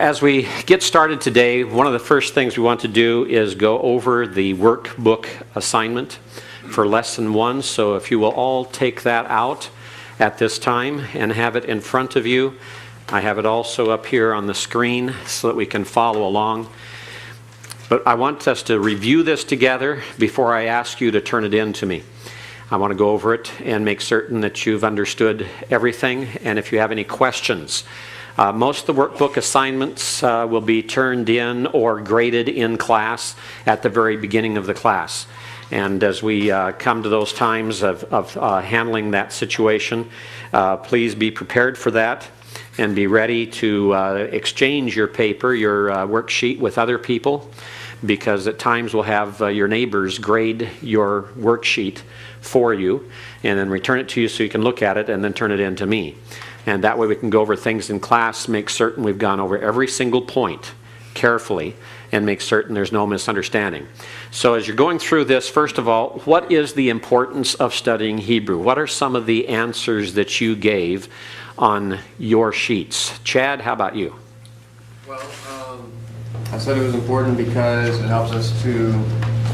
As we get started today, one of the first things we want to do is go over the workbook assignment for Lesson 1. So if you will all take that out at this time and have it in front of you. I have it also up here on the screen so that we can follow along. But I want us to review this together before I ask you to turn it in to me. I want to go over it and make certain that you've understood everything, and if you have any questions. Most of the workbook assignments will be turned in or graded in class at the very beginning of the class. And as we come to those times of handling that situation, please be prepared for that and be ready to exchange your paper, your worksheet with other people, because at times we'll have your neighbors grade your worksheet for you and then return it to you so you can look at it and then turn it in to me. And that way we can go over things in class, make certain we've gone over every single point carefully, and make certain there's no misunderstanding. So as you're going through this, first of all, what is the importance of studying Hebrew? What are some of the answers that you gave on your sheets? Chad, how about you? Well, I said it was important because it helps us to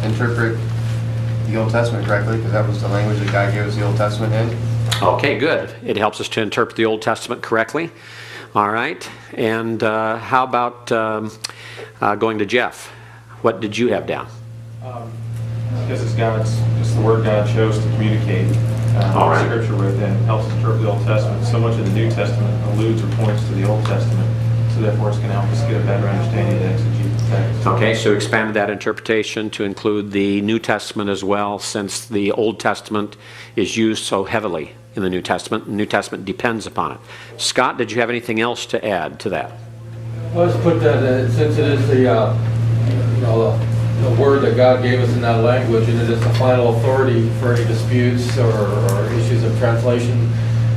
interpret the Old Testament correctly, because that was the language that God gave us the Old Testament in. Okay, good. It helps us to interpret the Old Testament correctly. All right. And how about going to Jeff? What did you have down? Because it's the word God chose to communicate. All right. Scripture within helps us interpret the Old Testament. So much of the New Testament alludes or points to the Old Testament. So therefore it's going to help us get a better understanding of the exegete text. Okay, so expanded that interpretation to include the New Testament as well, since the Old Testament is used so heavily in the New Testament. The New Testament depends upon it. Scott, did you have anything else to add to that? Let's put that, since it is the word that God gave us in that language, and it is the final authority for any disputes or issues of translation,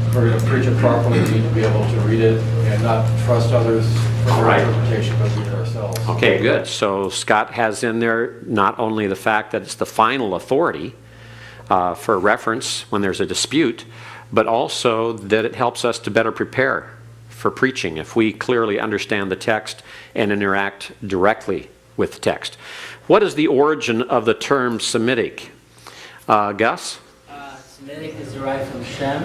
if we're going to preach it properly, we need to be able to read it and not trust others for their interpretation, but read it ourselves. Okay, good. So Scott has in there not only the fact that it's the final authority for reference when there's a dispute, but also that it helps us to better prepare for preaching if we clearly understand the text and interact directly with the text. What is the origin of the term Semitic? Gus? Semitic is derived from Shem,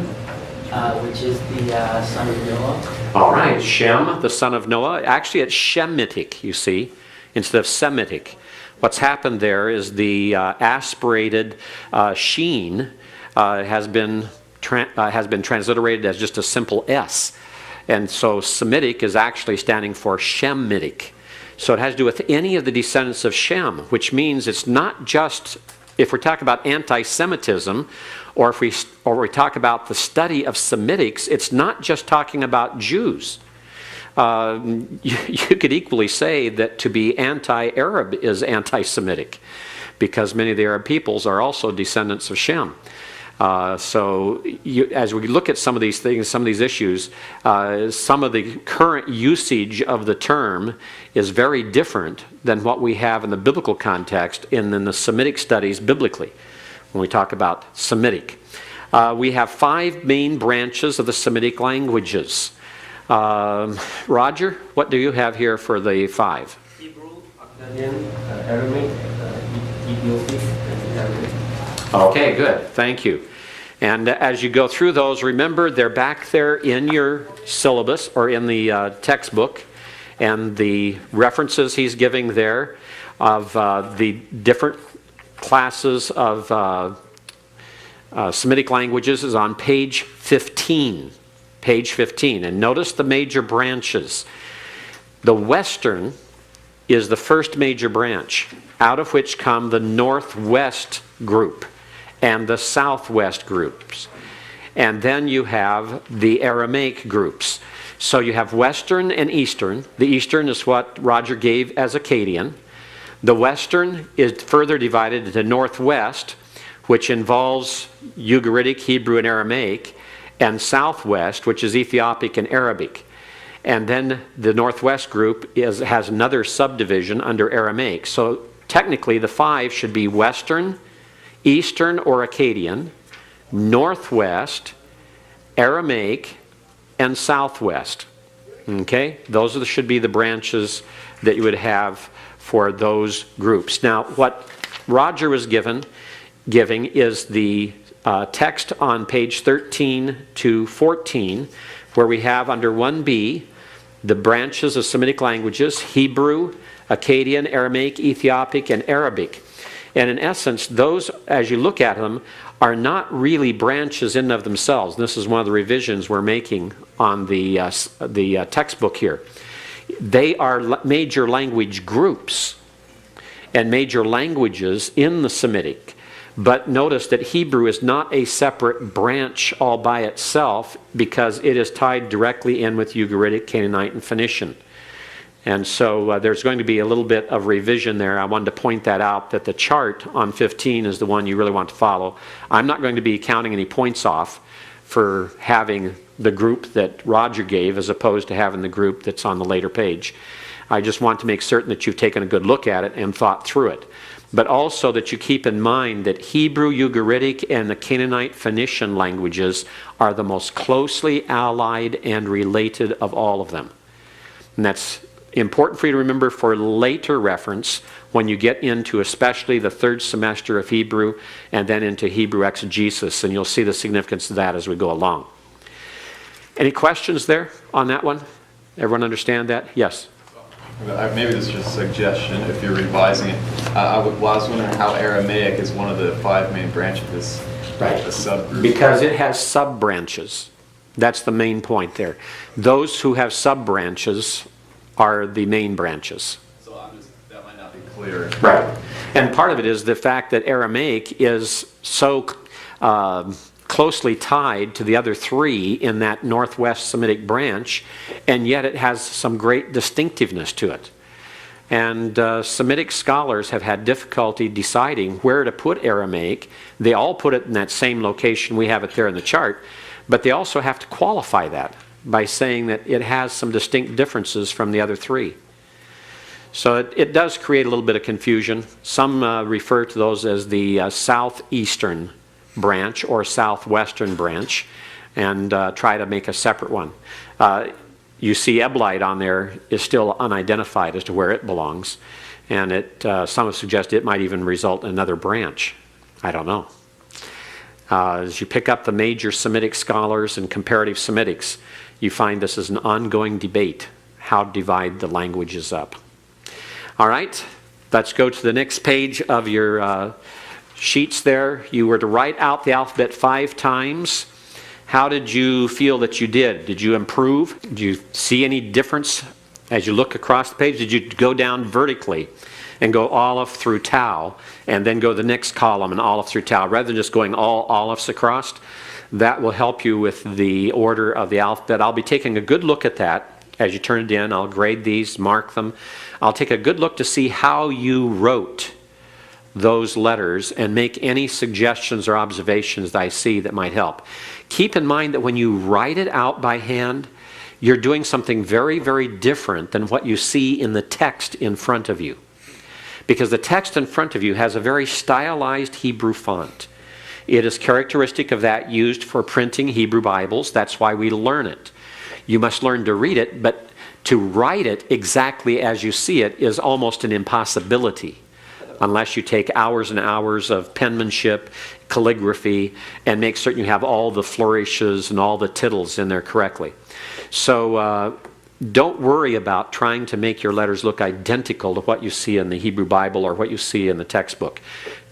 which is the son of Noah. All right, Shem, the son of Noah. Actually, it's Shemitic, you see, instead of Semitic. What's happened there is the aspirated sheen has been transliterated as just a simple S. And so Semitic is actually standing for Shemitic. So it has to do with any of the descendants of Shem, which means it's not just, if we're talking about anti-Semitism, or if we talk about the study of Semitics, it's not just talking about Jews. You could equally say that to be anti-Arab is anti-Semitic, because many of the Arab peoples are also descendants of Shem. So as we look at some of these things, some of these issues, some of the current usage of the term is very different than what we have in the biblical context in the Semitic studies biblically, when we talk about Semitic. We have 5 main branches of the Semitic languages. Roger, what do you have here for the 5? Hebrew, Akkadian, Aramaic, Ethiopic, and Arabic. Okay, good. Thank you. And as you go through those, remember they're back there in your syllabus or in the textbook, and the references he's giving there of the different classes of Semitic languages is on page 15. Page 15. And notice the major branches. The Western is the first major branch, out of which come the Northwest group and the Southwest groups. And then you have the Aramaic groups. So you have Western and Eastern. The Eastern is what Roger gave as Akkadian. The Western is further divided into Northwest, which involves Ugaritic, Hebrew, and Aramaic, and Southwest, which is Ethiopic and Arabic. And then the Northwest group has another subdivision under Aramaic. So technically the 5 should be Western, Eastern or Akkadian, Northwest, Aramaic, and Southwest. Okay? Those should be the branches that you would have for those groups. Now, what Roger was giving is the text on page 13 to 14, where we have under 1b the branches of Semitic languages: Hebrew, Akkadian, Aramaic, Ethiopic, and Arabic. And in essence, those, as you look at them, are not really branches in and of themselves. This is one of the revisions we're making on the textbook here. They are major language groups and major languages in the Semitic. But notice that Hebrew is not a separate branch all by itself, because it is tied directly in with Ugaritic, Canaanite, and Phoenician. And so there's going to be a little bit of revision there. I wanted to point that out, that the chart on 15 is the one you really want to follow. I'm not going to be counting any points off for having the group that Roger gave as opposed to having the group that's on the later page. I just want to make certain that you've taken a good look at it and thought through it. But also that you keep in mind that Hebrew, Ugaritic, and the Canaanite Phoenician languages are the most closely allied and related of all of them. And that's important for you to remember for later reference when you get into especially the third semester of Hebrew and then into Hebrew exegesis, and you'll see the significance of that as we go along. Any questions there on that one? Everyone understand that? Yes? Maybe this is just a suggestion if you're revising it. I was wondering how Aramaic is one of the 5 main branches, Right. a subgroup. Because it has sub-branches. That's the main point there. Those who have sub-branches are the main branches. So that might not be clear. Right. And part of it is the fact that Aramaic is so closely tied to the other 3 in that Northwest Semitic branch, and yet it has some great distinctiveness to it. And Semitic scholars have had difficulty deciding where to put Aramaic. They all put it in that same location. We have it there in the chart. But they also have to qualify that by saying that it has some distinct differences from the other 3. So it does create a little bit of confusion. Some refer to those as the southeastern branch or southwestern branch, and try to make a separate one. You see Eblite on there is still unidentified as to where it belongs, and some have suggested it might even result in another branch. I don't know. As you pick up the major Semitic scholars and comparative Semitics, you find this is an ongoing debate, how to divide the languages up. All right, let's go to the next page of your sheets there. You were to write out the alphabet 5 times. How did you feel that you did? Did you improve? Did you see any difference as you look across the page? Did you go down vertically and go Aleph through Tau, and then go the next column and Aleph through Tau, rather than just going all Alephs across? That will help you with the order of the alphabet. I'll be taking a good look at that as you turn it in. I'll grade these, mark them. I'll take a good look to see how you wrote those letters and make any suggestions or observations that I see that might help. Keep in mind that when you write it out by hand, you're doing something very, very different than what you see in the text in front of you. Because the text in front of you has a very stylized Hebrew font. It is characteristic of that used for printing Hebrew Bibles. That's why we learn it. You must learn to read it, but to write it exactly as you see it is almost an impossibility, unless you take hours and hours of penmanship, calligraphy, and make certain you have all the flourishes and all the tittles in there correctly. So don't worry about trying to make your letters look identical to what you see in the Hebrew Bible or what you see in the textbook.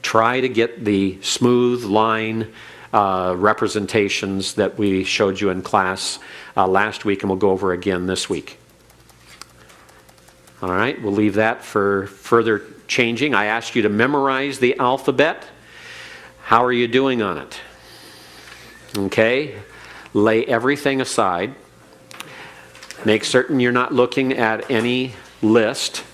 Try to get the smooth line representations that we showed you in class last week, and we'll go over again this week. All right, we'll leave that for further changing. I asked you to memorize the alphabet. How are you doing on it? Okay, lay everything aside. Make certain you're not looking at any list.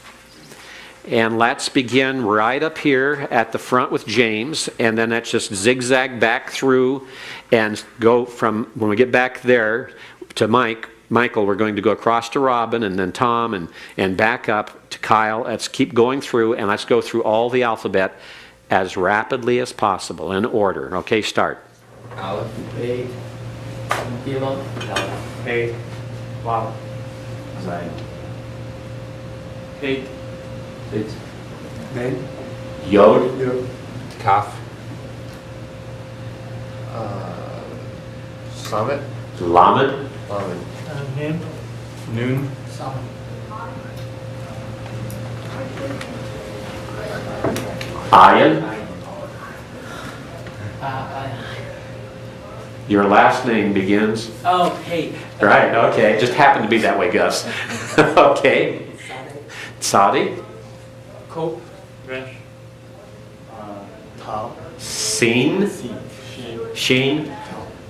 And let's begin right up here at the front with James, and then let's just zigzag back through and go from, when we get back there to Michael, we're going to go across to Robin and then Tom and back up to Kyle. Let's keep going through, and let's go through all the alphabet as rapidly as possible in order. Okay, start. Aleph, Beit, Gimel, Dalet. Hey, Wow, Zayin. Hey. Yod. Kaf. Summit. Lamed. Lamed. Noon. Ayin. I- Your last name begins. Oh, hey. Right, okay. Just happened to be that way, Gus. Okay. Sadi. Cope. Resh. Tao. Sin. Sheen. Sheen.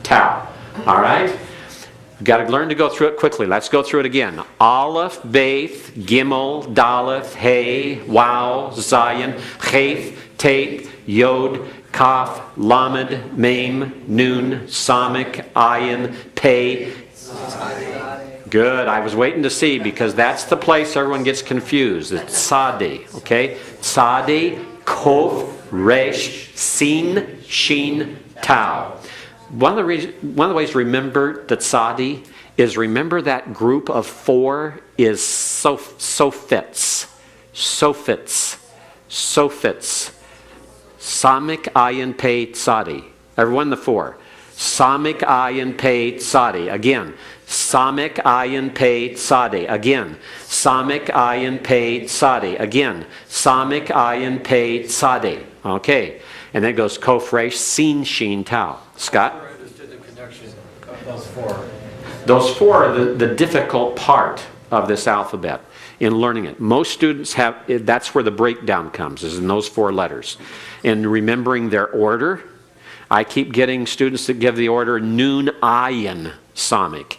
Tau. All right? We've got to learn to go through it quickly. Let's go through it again. Aleph, Beith, Gimel, Daleth, Hey, Wow, Zayin, Cheth, Tate, Yod, Kaf, Lamed, Mem, Nun, Samik, Ayin, Pei. Good. I was waiting to see because that's the place everyone gets confused. It's Sadi. Okay? Sadi, Kof, Resh, Sin, Shin, Tau. One of the ways to remember the Tzadi is remember that group of four is Sophits. Samik, Ayin, Pei, Tzadi. Everyone the four. Samik, Ayin, Pei, Tzadi. Again. Samik, Ayin, Pei, Tzadi. Again. Samik, Ayin, Pei, Tzadi. Again. Samik, Ayin, Pei, Tzadi. Okay. And then it goes Kof, Resh, Sin, Shin, Tau. Scott? I understood the connection of those four. Those four are the difficult part of this alphabet in learning it. Most students have, that's where the breakdown comes, is in those four letters. In remembering their order, I keep getting students that give the order Nun, Ayin, Samik,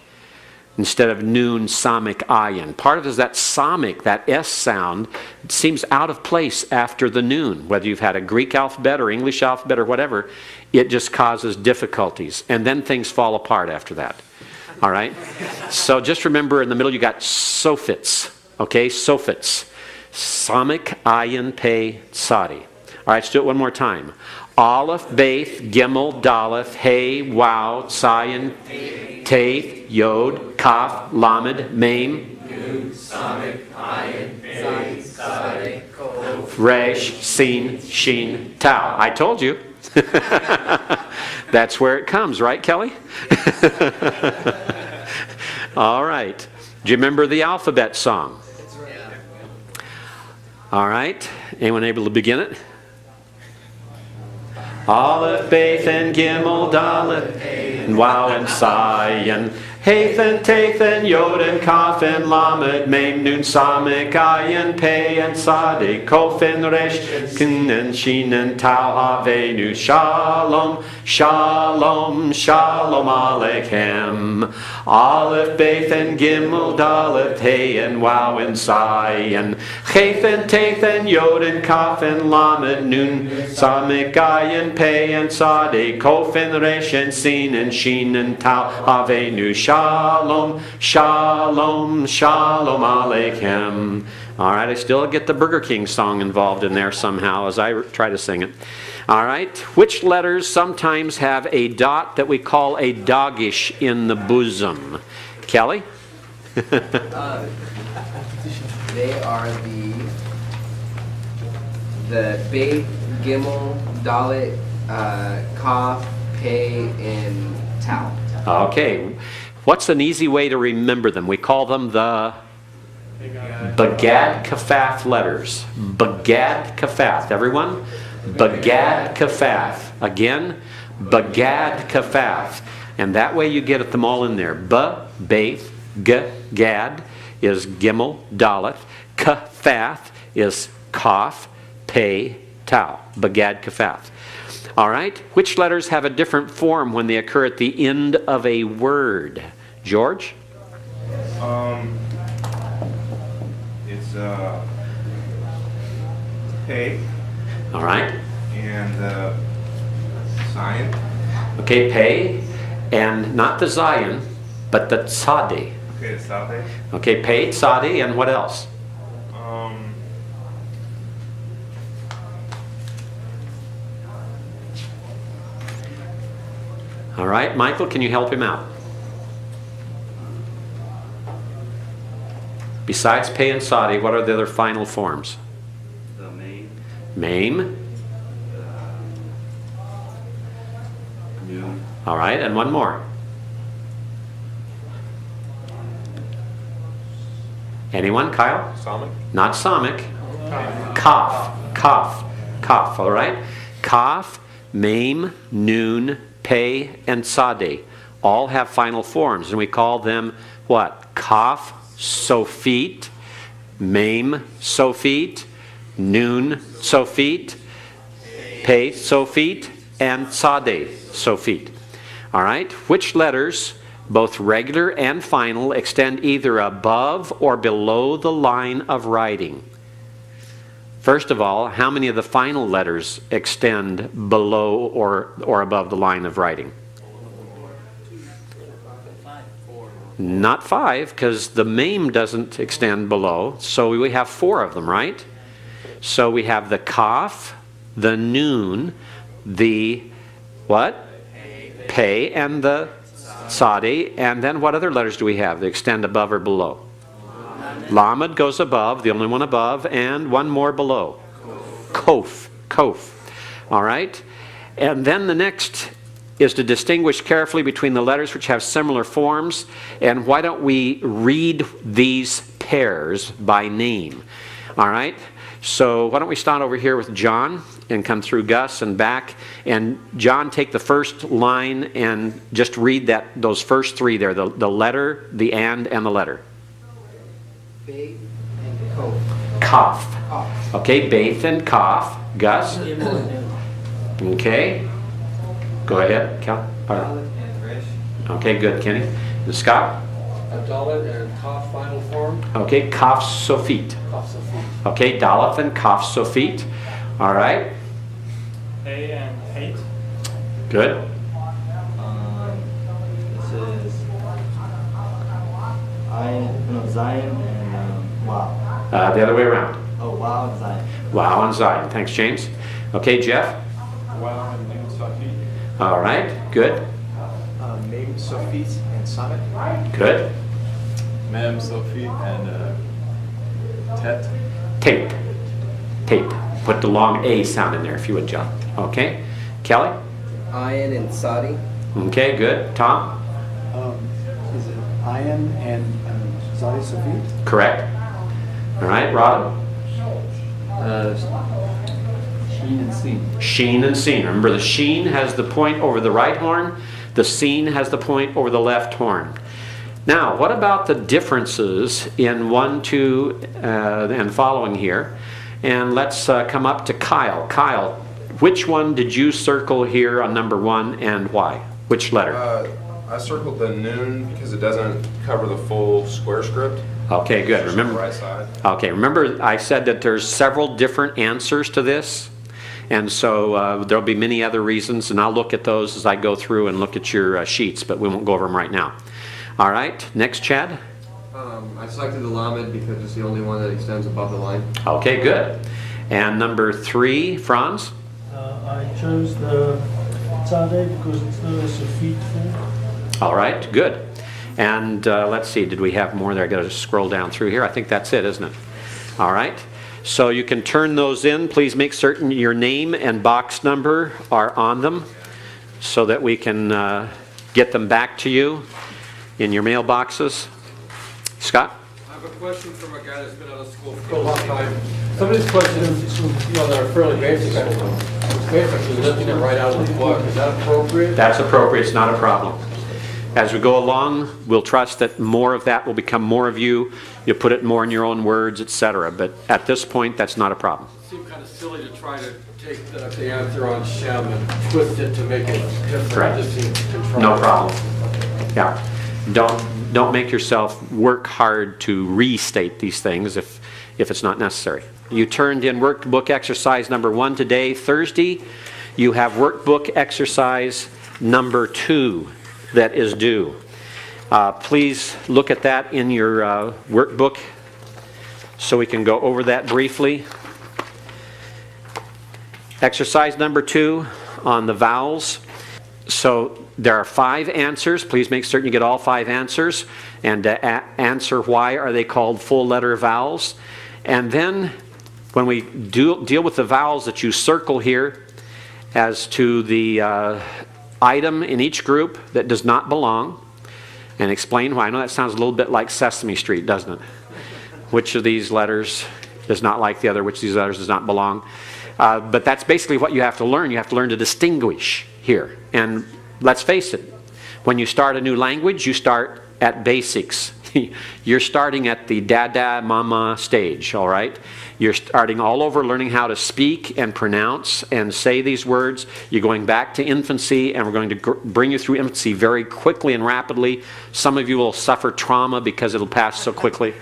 instead of Nun, Samik, Ayin. Part of it is that Samik, that S sound, seems out of place after the Nun. Whether you've had a Greek alphabet or English alphabet or whatever, it just causes difficulties. And then things fall apart after that. All right? So just remember in the middle you got Sophits. Okay? Sophits. Samik, Ayin, Pei, Tzadi. All right, let's do it one more time. Aleph, Beith, Gimel, Daleth, Hey, Wow, Zayin, Taith, Yod, Kaf, Lamed, Mem, Resh, Sin, Shin, Tau. I told you. That's where it comes, right, Kelly? All right. Do you remember the alphabet song? All right. Anyone able to begin it? Aleph, Beith, and Gimel, Daleth, and Wow, and Zayin, Haith, and Taith, and Yod, and Kaf, and Lamed, Mem, Nun, Samik, Ayin, Pei, and Tzadi, Kof, and Resh, Kin, and Shin, and Tau, Avenu, Shalom, Shalom, Shalom Aleichem. Aleph, Beith, and Gimel, Daleth, Hey, and Wow, and Zayin, Haith, and Taith, and Yod, and Kaf, and Lamed, Nun, Samik, Ayin, Pei, and Tzadi, Kof, and Resh, and Sin, and Shin, and Tau, Avenu, Shalom, Shalom, Shalom Aleichem. All right, I still get the Burger King song involved in there somehow as I try to sing it. All right, which letters sometimes have a dot that we call a doggish in the bosom? Kelly? They are the Beit, Gimel, Dalet, Kaf, Pei, and Tau. Okay, what's an easy way to remember them? We call them the Bagad Kafaf letters. Bagad Kafaf. Everyone? Bagad Kafaf. Again, Bagad Kafaf. And that way you get them all in there. Ba, Beith, G, Gad is Gimel, Daleth. Kafaf is Kaf, Pei, Tau. Bagad Kafaf. All right. Which letters have a different form when they occur at the end of a word? George? It's Pei All right. and Zayin. Okay, Pei, and not the Zayin, but the Tzadi. Okay, the Tzadi. Okay, Pei, Tzadi, and what else? All right, Michael, can you help him out? Besides pay and sadi, what are the other final forms? The main, Maim. noon, All right, and one more. Anyone? Kyle? Samic? Not Samic. Kaf, all right? Kaf, Maim, Noon, Pei, and Sade all have final forms, and we call them what? Kaf, Sofit, Maim, Sofit, Noon, Sofit, Pei, Sofit, and Sade, Sofit. All right? Which letters, both regular and final, extend either above or below the line of writing? First of all, how many of the final letters extend below or above the line of writing? Not 5, because the Maim doesn't extend below, so we have 4 of them, right? So we have the Kaf, the Noon, the what? Pei, and the Sadi, and then what other letters do we have that extend above or below? Lamed goes above, the only one above, and one more below. Kof. All right? And then the next is to distinguish carefully between the letters which have similar forms, and why don't we read these pairs by name? All right? So why don't we start over here with John and come through Gus and back. And John, take the first line and just read those first 3 there, the letter, the and the letter. Bait and coat. Kaf. Cough. Okay, Baith and Kaf. Gus? Okay. Go ahead, Cal. And Rish. Okay, good, Kenny. And Scott? Dalit and Kaf final form. Okay, Kaf Sofit. Kaf Sofit. Okay, Daleth and Kaf Sofit. All right, A and hate. good. this is Zion and Wow. The other way around. Oh, Wow and Zion. Wow and Zion. Thanks, James. Okay, Jeff? Wow and noon, Safit. All right, good. Maim, Sofit, and Summit. Good. Mem, Sophie, and Tet. Tape. Put the long A sound in there if you would, John. Okay. Kelly? Ayin and Sadi. Okay, good. Tom? Is it Ayan and Zadi Sofit? Correct. All right, Robin? Sheen and Seen. Sheen and Seen. Remember, the Sheen has the point over the right horn. The Seen has the point over the left horn. Now, what about the differences in 1, 2, and following here? And let's come up to Kyle. Kyle, which one did you circle here on number 1 and why? Which letter? I circled the noon because it doesn't cover the full square script. Okay, good. It's just on the Remember, right side. okay, remember I said that there's several different answers to this, and so there'll be many other reasons, and I'll look at those as I go through and look at your sheets, but we won't go over them right now. All right, next, Chad. I selected the Lamed because it's the only one that extends above the line. Okay, good. And number 3, Franz. I chose the Tzadeh because it's the Sofit form. All right, good. And let's see, did we have more there? I got to scroll down through here. I think that's it, isn't it? All right. So you can turn those in. Please make certain your name and box number are on them so that we can get them back to you in your mailboxes. Scott? I have a question from a guy that's been out of school for a long time. Some of these questions, that are fairly basic. It's basically lifting it right out of the book. Is that appropriate? That's appropriate. It's not a problem. As we go along, we'll trust that more of that will become more of you. You'll put it more in your own words, etc. But at this point, that's not a problem. It seemed kind of silly to try to take the answer on Shem and twist it to make it different. Correct. It just seemed contrived. No problem. Yeah. Don't make yourself work hard to restate these things if it's not necessary. You turned in workbook exercise number 1 today, Thursday. You have workbook exercise number 2 that is due. Please look at that in your workbook so we can go over that briefly. Exercise number 2 on the vowels. So There are 5 answers. Please make certain you get all 5 answers. And answer why are they called full letter vowels. And then when we deal with the vowels that you circle here as to the item in each group that does not belong, and explain why. I know that sounds a little bit like Sesame Street, doesn't it? Which of these letters is not like the other, which of these letters does not belong. But that's basically what you have to learn. You have to learn to distinguish here. And let's face it, when you start a new language, you start at basics. You're starting at the dada mama stage, all right? You're starting all over learning how to speak and pronounce and say these words. You're going back to infancy, and we're going to bring you through infancy very quickly and rapidly. Some of you will suffer trauma because it'll pass so quickly.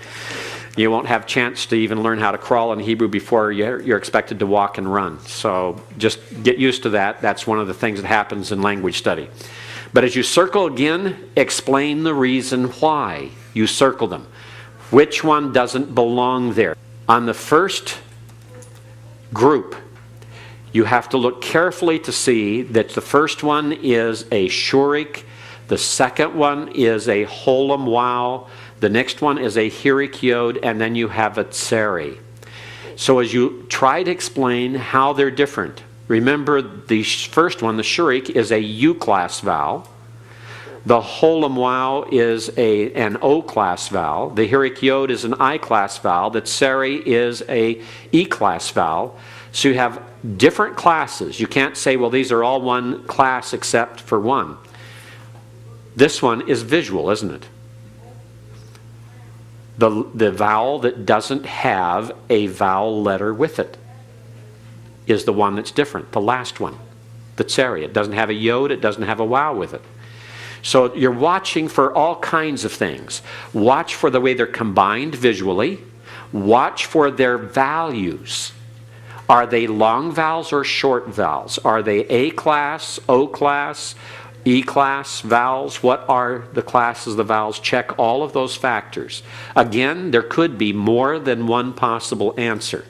You won't have a chance to even learn how to crawl in Hebrew before you're expected to walk and run. So just get used to that. That's one of the things that happens in language study. But as you circle again, explain the reason why you circle them. Which one doesn't belong there? On the first group, you have to look carefully to see that the first one is a shurik, the second one is a holam wow, the next one is a hirik yod, and then you have a tseri. So as you try to explain how they're different, remember the first one, the shurik, is a U-class vowel. The holam wow is an O-class vowel. The hirik yod is an I-class vowel. The tseri is a E-class vowel. So you have different classes. You can't say, well, these are all one class except for one. This one is visual, isn't it? The vowel that doesn't have a vowel letter with it is the one that's different, the last one, the tseri. It doesn't have a yod, it doesn't have a wow with it. So you're watching for all kinds of things. Watch for the way they're combined visually. Watch for their values. Are they long vowels or short vowels? Are they A-class, O-class, E-class vowels? What are the classes of the vowels? Check all of those factors. Again, there could be more than one possible answer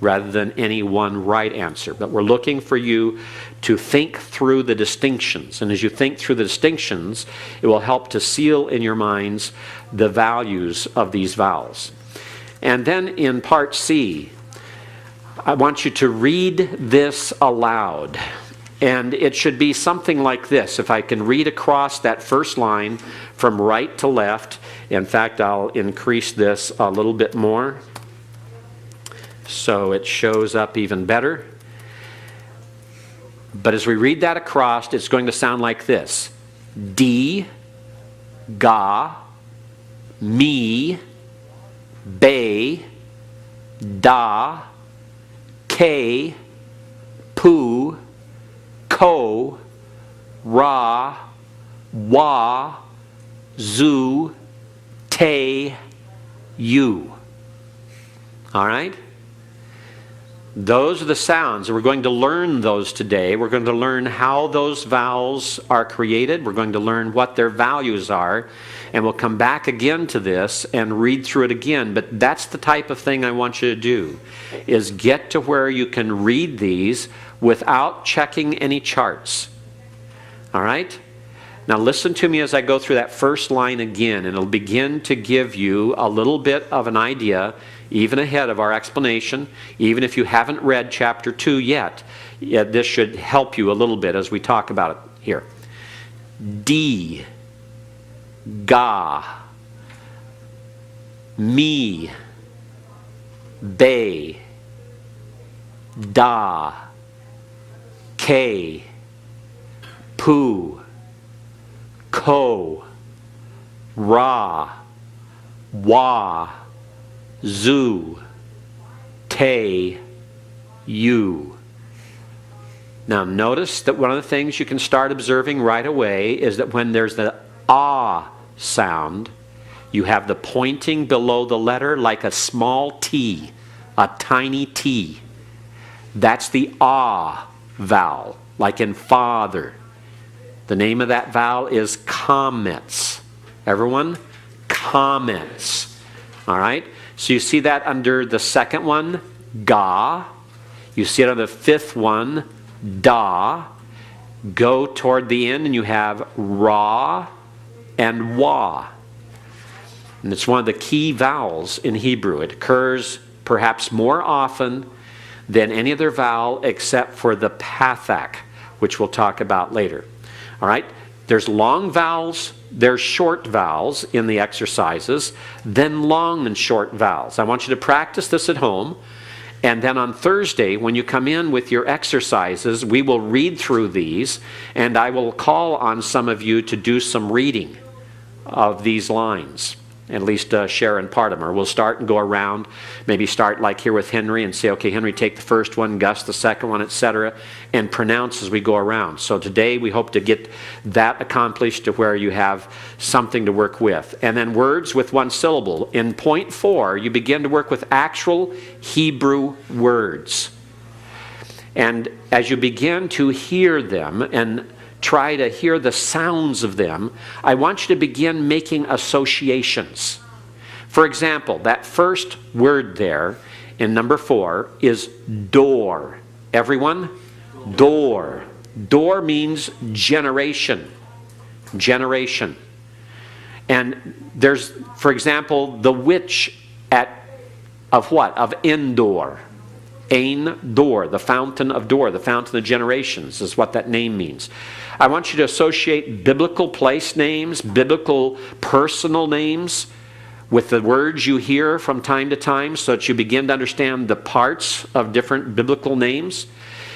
rather than any one right answer. But we're looking for you to think through the distinctions. And as you think through the distinctions, it will help to seal in your minds the values of these vowels. And then in part C, I want you to read this aloud. And it should be something like this. If I can read across that first line from right to left, in fact, I'll increase this a little bit more so it shows up even better. But as we read that across, it's going to sound like this. D, ga, mi, be, da, ke, pu, ko, ra, wa, zu, te, you. All right? Those are the sounds. We're going to learn those today. We're going to learn how those vowels are created. We're going to learn what their values are. And we'll come back again to this and read through it again. But that's the type of thing I want you to do, is get to where you can read these without checking any charts. All right? Now listen to me as I go through that first line again, and it'll begin to give you a little bit of an idea, even ahead of our explanation. Even if you haven't read chapter 2 yet, this should help you a little bit as we talk about it here. D, ga, mi, be, da, ke, pu, ko, ra, wa, zu, te, you. Now notice that one of the things you can start observing right away is that when there's the ah sound, you have the pointing below the letter like a small t, a tiny t. That's the ah vowel, like in father. The name of that vowel is comments. Everyone? Comments. All right? So you see that under the second one, ga. You see it on the fifth one, da. Go toward the end and you have Ra and Wa. And it's one of the key vowels in Hebrew. It occurs perhaps more often than any other vowel except for the Pathak, which we'll talk about later. All right? There's long vowels, there's short vowels in the exercises, then long and short vowels. I want you to practice this at home. And then on Thursday, when you come in with your exercises, we will read through these, and I will call on some of you to do some reading of these lines. At least share in part of them. Or we'll start and go around, maybe start like here with Henry and say, okay, Henry, take the first one, Gus the second one, etc., and pronounce as we go around. So today we hope to get that accomplished to where you have something to work with. And then words with one syllable. In point 4, you begin to work with actual Hebrew words. And as you begin to hear them and try to hear the sounds of them, I want you to begin making associations. For example, that first word there in number 4 is door. Everyone? Door. Door means generation. Generation. And there's, for example, the witch of what? Of Endor. Ein Dor, the fountain of Dor, the fountain of generations is what that name means. I want you to associate biblical place names, biblical personal names with the words you hear from time to time so that you begin to understand the parts of different biblical names,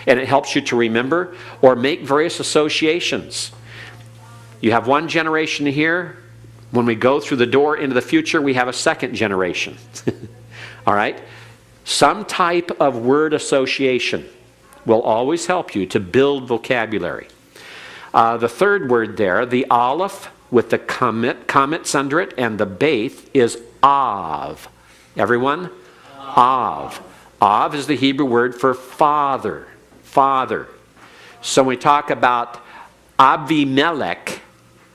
and it helps you to remember or make various associations. You have one generation here. When we go through the door into the future, we have a second generation. All right? Some type of word association will always help you to build vocabulary. The third word there, the aleph with the comets under it, and the beth is av. Everyone? Av. Av is the Hebrew word for father. Father. So when we talk about Avimelech,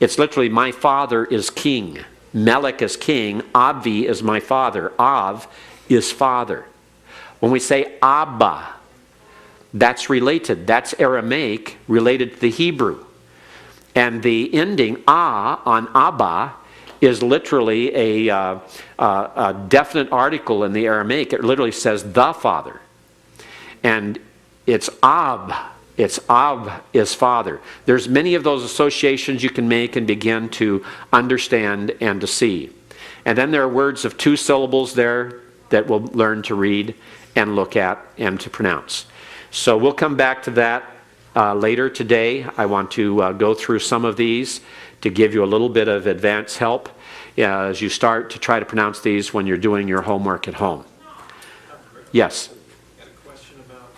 it's literally my father is king. Melech is king. Avi is my father. Av is father. When we say Abba, that's related. That's Aramaic related to the Hebrew. And the ending A on Abba is literally a definite article in the Aramaic. It literally says the father. And it's Ab. It's Ab is father. There's many of those associations you can make and begin to understand and to see. And then there are words of 2 syllables there that we'll learn to read and look at and to pronounce. So we'll come back to that later today. I want to go through some of these to give you a little bit of advance help as you start to try to pronounce these when you're doing your homework at home. Yes? I got a question about,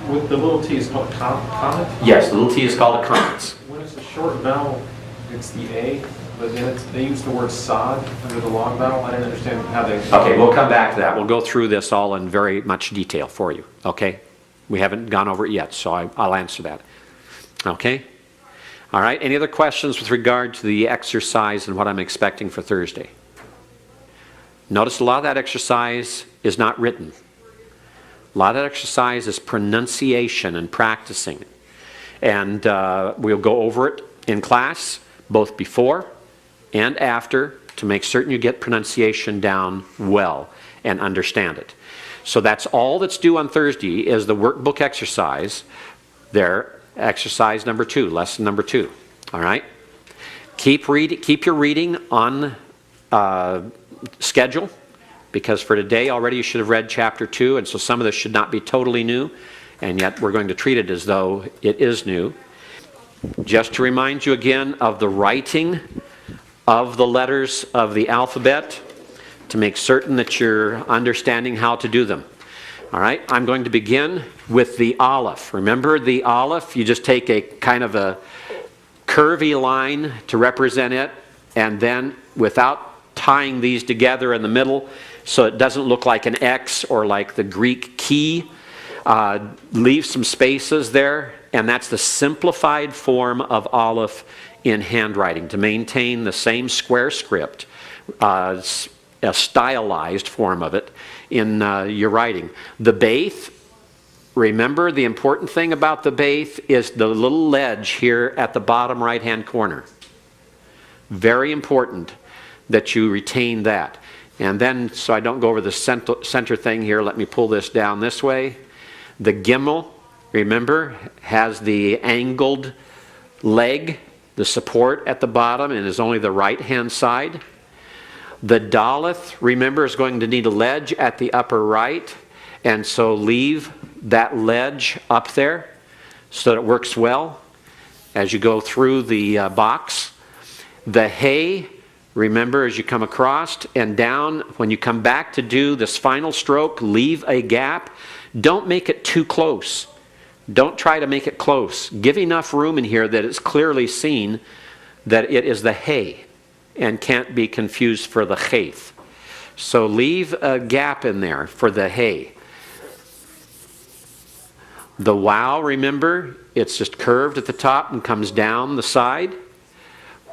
with the little t is called comet? Yes, the little t is called a comet. When it's a short vowel, it's the A, but then they use the word sod under the long vowel. I didn't understand how they... Okay, we'll come back to that. We'll go through this all in very much detail for you, okay? We haven't gone over it yet, so I'll answer that. Okay? All right, any other questions with regard to the exercise and what I'm expecting for Thursday? Notice a lot of that exercise is not written. A lot of that exercise is pronunciation and practicing. And we'll go over it in class, both before and after, to make certain you get pronunciation down well and understand it. So that's all that's due on Thursday is the workbook exercise there, exercise number 2, lesson number 2. All right? Keep your reading on schedule, because for today already you should have read chapter 2, and so some of this should not be totally new, and yet we're going to treat it as though it is new. Just to remind you again of the writing of the letters of the alphabet, to make certain that you're understanding how to do them. All right, I'm going to begin with the aleph. Remember the aleph, you just take a kind of a curvy line to represent it, and then without tying these together in the middle so it doesn't look like an X or like the Greek key, leave some spaces there, and that's the simplified form of aleph in handwriting, to maintain the same square script, a stylized form of it in your writing. The beth remember the important thing about the Beith is the little ledge here at the bottom right-hand corner. Very important that you retain that. And then, so I don't go over the center thing here, let me pull this down this way. The Gimel, remember, has the angled leg, the support at the bottom, and is only the right-hand side. The Daleth, remember, is going to need a ledge at the upper right, and so leave that ledge up there so that it works well as you go through the box. The Hay, remember, as you come across and down, when you come back to do this final stroke, leave a gap. Don't make it too close. Don't try to make it close. Give enough room in here that it's clearly seen that it is the Hay and can't be confused for the Chayth. So leave a gap in there for the Hay. The Wow, remember, it's just curved at the top and comes down the side.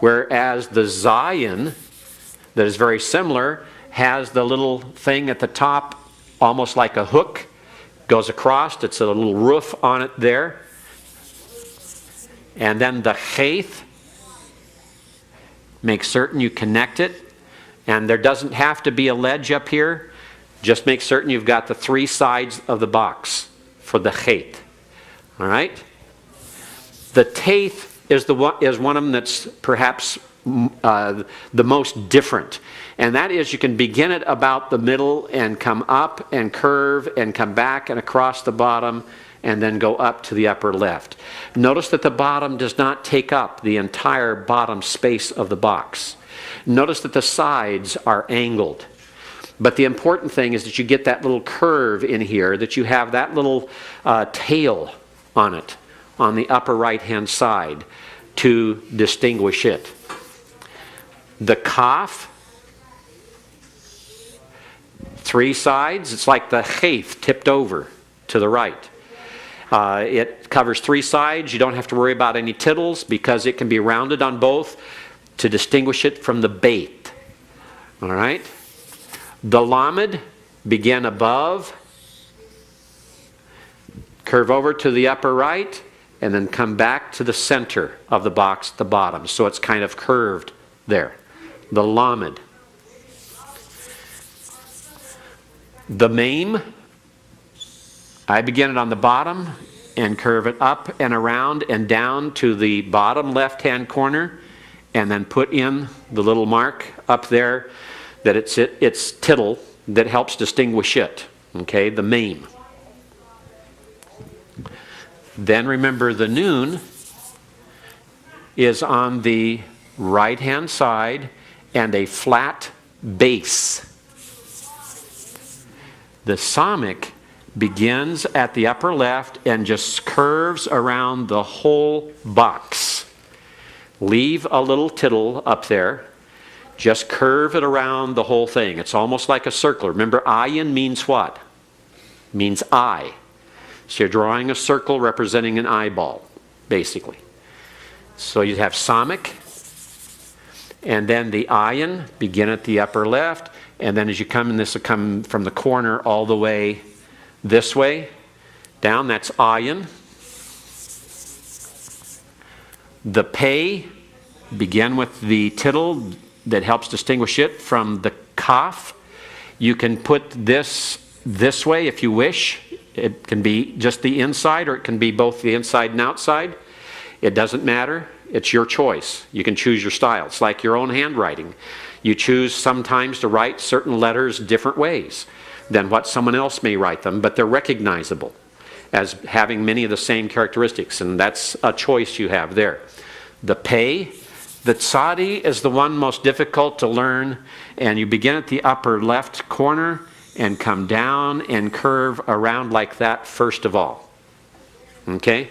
Whereas the Zion, that is very similar, has the little thing at the top, almost like a hook, goes across. It's a little roof on it there. And then the Chayth, make certain you connect it. And there doesn't have to be a ledge up here. Just make certain you've got the three sides of the box for the Chayth. All right? The Taith is one of them that's perhaps the most different. And that is, you can begin it about the middle and come up and curve and come back and across the bottom and then go up to the upper left. Notice that the bottom does not take up the entire bottom space of the box. Notice that the sides are angled. But the important thing is that you get that little curve in here, that you have that little tail on it on the upper right-hand side to distinguish it. The Kaf, three sides. It's like the Chayth tipped over to the right. It covers three sides. You don't have to worry about any tittles because it can be rounded on both to distinguish it from the Beith. All right? The Lamed, begin above, curve over to the upper right, and then come back to the center of the box at the bottom. So it's kind of curved there. The Lamed. The Mem, I begin it on the bottom and curve it up and around and down to the bottom left-hand corner, and then put in the little mark up there that it's tittle that helps distinguish it. Okay, the Mem. Then remember the Nun is on the right-hand side and a flat base. The Samik begins at the upper left and just curves around the whole box. Leave a little tittle up there. Just curve it around the whole thing. It's almost like a circle. Remember, ayin means what? Means eye. So you're drawing a circle representing an eyeball, basically. So you have Samik, and then the ayin begin at the upper left, and then as you come in, this will come from the corner all the way this way, down, that's ayin. The Pei, begin with the tittle that helps distinguish it from the Kaf. You can put this way if you wish. It can be just the inside, or it can be both the inside and outside. It doesn't matter. It's your choice. You can choose your style. It's like your own handwriting. You choose sometimes to write certain letters different ways than what someone else may write them, but they're recognizable as having many of the same characteristics, and that's a choice you have there. The Pei, the Tzadi is the one most difficult to learn, and you begin at the upper left corner and come down and curve around like that first of all. Okay?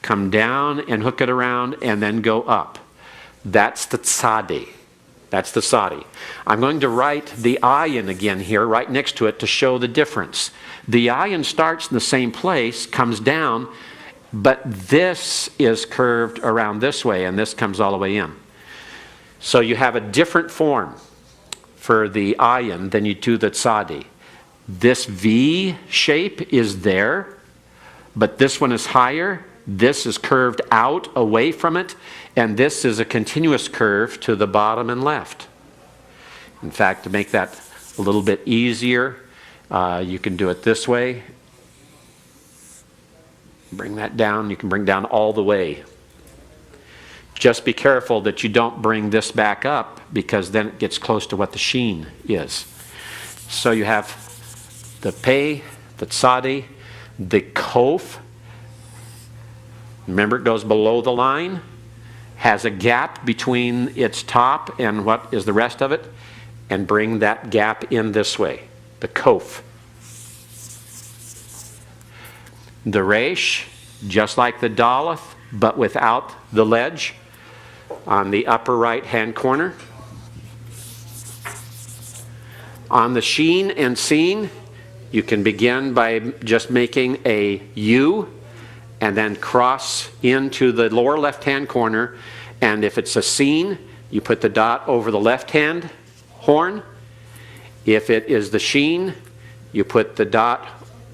Come down and hook it around and then go up. That's the Tzadi. That's the Tzadi. I'm going to write the ayin again here right next to it to show the difference. The ayin starts in the same place, comes down, but this is curved around this way and this comes all the way in. So you have a different form for the ayin than you do the Tzadi. This V shape is there, but this one is higher, this is curved out away from it, and this is a continuous curve to the bottom and left. In fact, to make that a little bit easier, you can do it this way. Bring that down. You can bring down all the way. Just be careful that you don't bring this back up, because then it gets close to what the sheen is. So you have the pei, the tzadi, the kof. Remember, it goes below the line, has a gap between its top and what is the rest of it, and bring that gap in this way, the kof. The resh, just like the daleth, but without the ledge, on the upper right hand corner. On the sheen and seen, you can begin by just making a U and then cross into the lower left hand corner, and if it's a seen, you put the dot over the left hand horn. If it is the sheen, you put the dot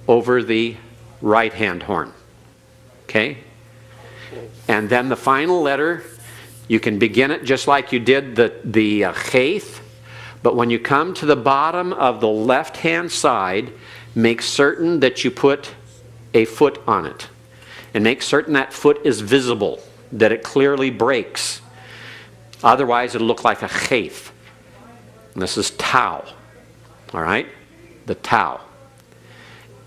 over the right hand horn. Okay? And then the final letter, you can begin it just like you did the cheth, but when you come to the bottom of the left hand side, make certain that you put a foot on it. And make certain that foot is visible, that it clearly breaks. Otherwise, it'll look like a cheth. And this is tau. All right? The tau.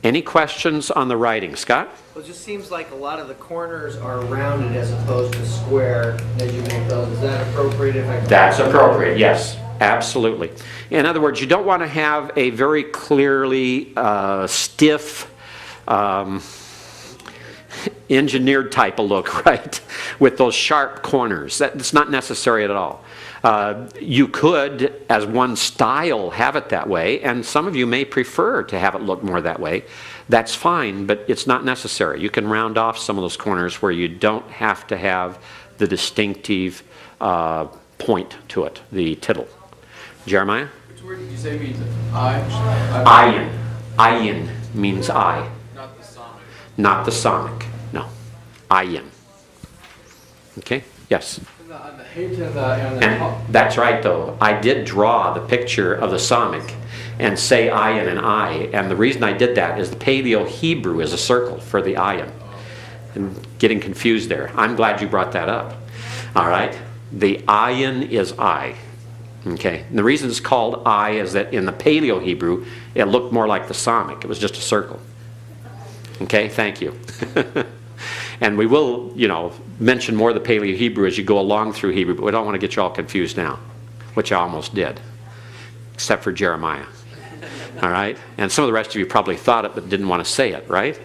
Any questions on the writing, Scott? Well, it just seems like a lot of the corners are rounded as opposed to square as you make those. Is that appropriate? That's appropriate, yes. Absolutely. In other words, you don't want to have a very clearly stiff, engineered type of look, right? With those sharp corners. That's not necessary at all. You could, as one style, have it that way, and some of you may prefer to have it look more that way. That's fine, but it's not necessary. You can round off some of those corners where you don't have to have the distinctive point to it, the tittle. Jeremiah? Which word did you say means I? Ayin. Ayin means I. Not the sonic. Not the sonic, no. Ayin. Okay? Yes? On the hate and the And that's right, though. I did draw the picture of the sonic and say ayin and I. And the reason I did that is the Paleo-Hebrew is a circle for the ayin. And getting confused there. I'm glad you brought that up. All right? The ayin is I. Okay? And the reason it's called I is that in the Paleo-Hebrew, it looked more like the sonic. It was just a circle. Okay? Thank you. And we will, mention more of the Paleo-Hebrew as you go along through Hebrew, but we don't want to get you all confused now, which I almost did, except for Jeremiah. All right? And some of the rest of you probably thought it but didn't want to say it, right?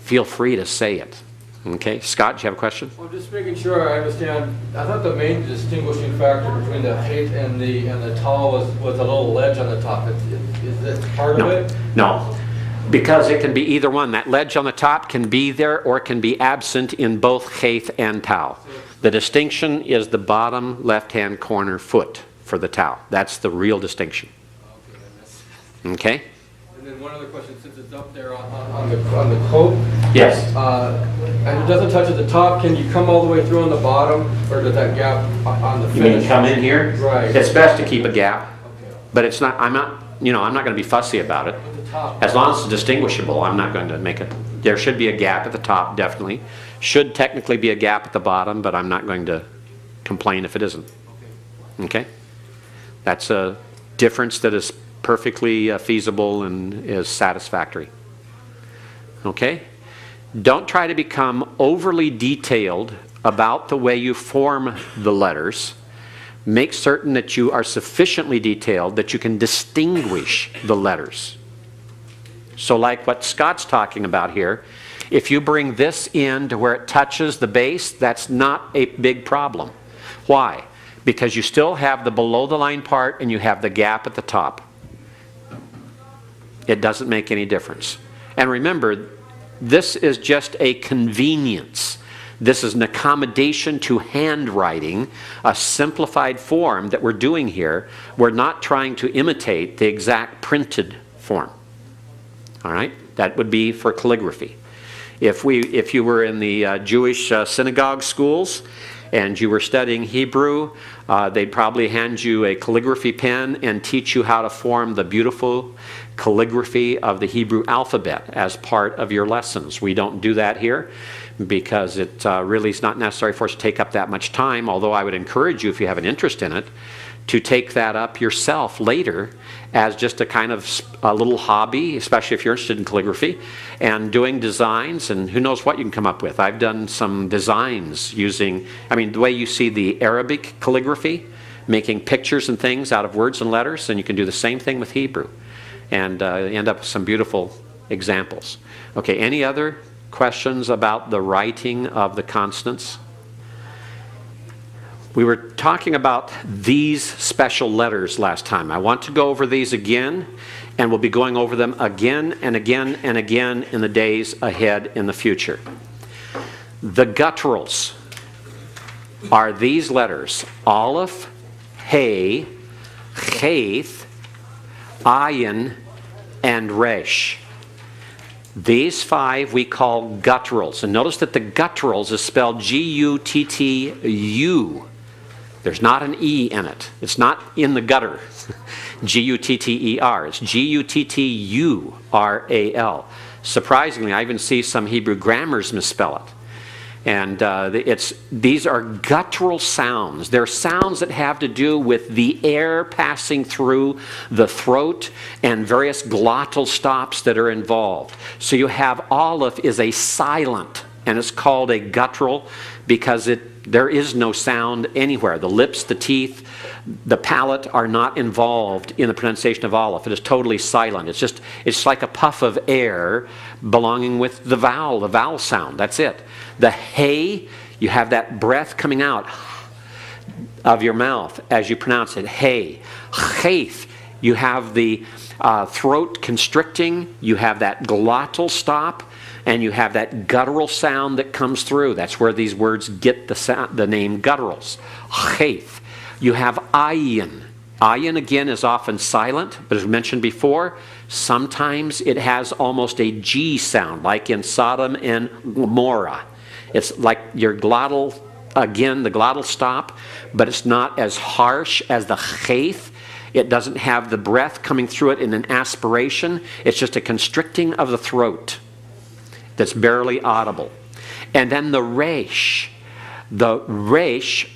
Feel free to say it. Okay? Scott, do you have a question? Well, just making sure I understand. I thought the main distinguishing factor between the hate and the tall was a little ledge on the top. Is that part of it? No. Because it can be either one. That ledge on the top can be there or it can be absent in both cheth and tau. The distinction is the bottom left-hand corner foot for the tau. That's the real distinction. Okay? And then one other question, since it's up there on the coat. Yes. And it doesn't touch at the top, can you come all the way through on the bottom, or does that gap on the finish? You mean come in here? Right. It's best to keep a gap. Okay. But it's not, I'm not going to be fussy about it. At the top. As long as it's distinguishable, I'm not going to make it. There should be a gap at the top, definitely. Should technically be a gap at the bottom, but I'm not going to complain if it isn't. Okay? That's a difference that is perfectly feasible and is satisfactory. Okay? Don't try to become overly detailed about the way you form the letters. Make certain that you are sufficiently detailed that you can distinguish the letters. So like what Scott's talking about here, if you bring this in to where it touches the base, that's not a big problem. Why? Because you still have the below the line part and you have the gap at the top. It doesn't make any difference. And remember, this is just a convenience. This is an accommodation to handwriting, a simplified form that we're doing here. We're not trying to imitate the exact printed form. All right? That would be for calligraphy. If you were in the Jewish synagogue schools and you were studying Hebrew, they'd probably hand you a calligraphy pen and teach you how to form the beautiful calligraphy of the Hebrew alphabet as part of your lessons. We don't do that here because it really is not necessary for us to take up that much time, although I would encourage you, if you have an interest in it, to take that up yourself later as just a kind of a little hobby, especially if you're interested in calligraphy, and doing designs, and who knows what you can come up with. I've done some designs using, the way you see the Arabic calligraphy, making pictures and things out of words and letters, and you can do the same thing with Hebrew, and end up with some beautiful examples. Okay, any other questions about the writing of the consonants? We were talking about these special letters last time. I want to go over these again, and we'll be going over them again and again and again in the days ahead in the future. The gutturals are these letters: Aleph, Hey, Cheth, Ayin, and Resh. These 5 we call gutturals. And notice that the gutturals is spelled G-U-T-T-U. There's not an E in it. It's not in the gutter. G-U-T-T-E-R. It's G-U-T-T-U-R-A-L. Surprisingly, I even see some Hebrew grammars misspell it. And these are guttural sounds. They're sounds that have to do with the air passing through the throat and various glottal stops that are involved. So you have Aleph is a silent, and it's called a guttural because there is no sound anywhere. The lips, the teeth, the palate are not involved in the pronunciation of Aleph. It is totally silent. It's like a puff of air belonging with the vowel sound. That's it. The Hey, you have that breath coming out of your mouth as you pronounce it. Hey. Cheth, you have the throat constricting. You have that glottal stop. And you have that guttural sound that comes through. That's where these words get the name gutturals. Cheth. You have ayin. Ayin, again, is often silent, but as mentioned before, sometimes it has almost a G sound, like in Sodom and Gomorrah. It's like your glottal, again, the glottal stop, but it's not as harsh as the cheth. It doesn't have the breath coming through it in an aspiration. It's just a constricting of the throat that's barely audible. And then the resh. The resh,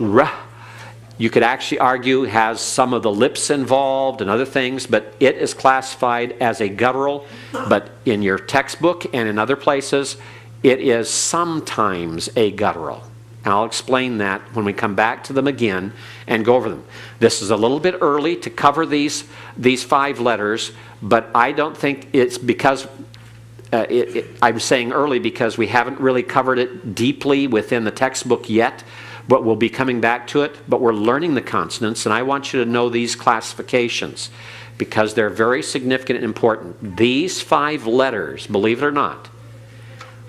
you could actually argue has some of the lips involved and other things, but it is classified as a guttural. But in your textbook and in other places, it is sometimes a guttural. And I'll explain that when we come back to them again and go over them. This is a little bit early to cover these 5 letters, but I don't think it's because I'm saying early because we haven't really covered it deeply within the textbook yet, but we'll be coming back to it. But we're learning the consonants, and I want you to know these classifications because they're very significant and important. These 5 letters, believe it or not,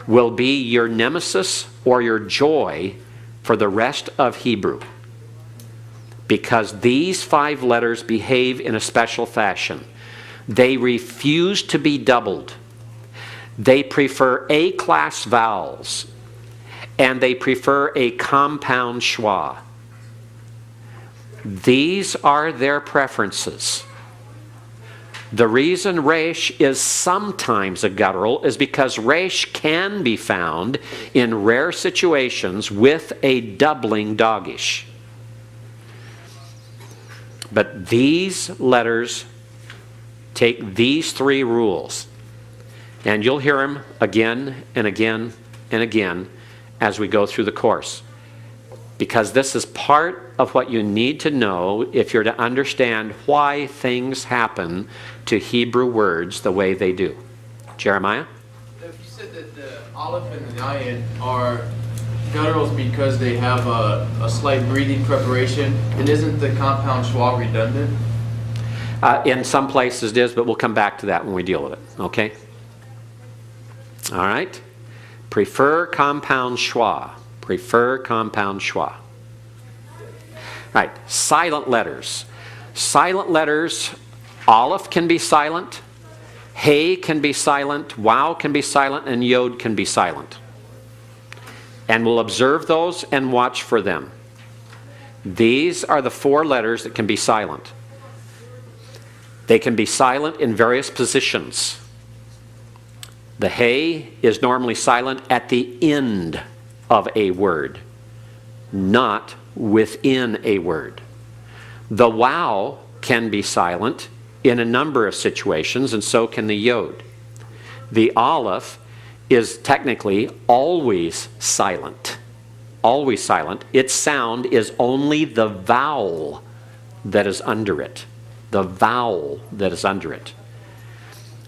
will be your nemesis or your joy for the rest of Hebrew, because these 5 letters behave in a special fashion. They refuse to be doubled. They prefer A-class vowels, and they prefer a compound schwa. These are their preferences. The reason resh is sometimes a guttural is because resh can be found in rare situations with a doubling dogish. But these letters take these 3 rules. And you'll hear them again and again and again as we go through the course. Because this is part of what you need to know if you're to understand why things happen to Hebrew words the way they do. Jeremiah? If you said that the Aleph and the Ayin are gutturals because they have a slight breathing preparation, then isn't the compound schwa redundant? In some places it is, but we'll come back to that when we deal with it. Okay? All right? Prefer compound schwa. Prefer compound schwa. Right. Silent letters. Silent letters, Aleph can be silent. Hey can be silent, wow can be silent, and yod can be silent. And we'll observe those and watch for them. These are the 4 letters that can be silent. They can be silent in various positions. The hey is normally silent at the end of a word, not within a word. The wow can be silent in a number of situations, and so can the yod. The aleph is technically always silent. Always silent. Its sound is only the vowel that is under it. The vowel that is under it.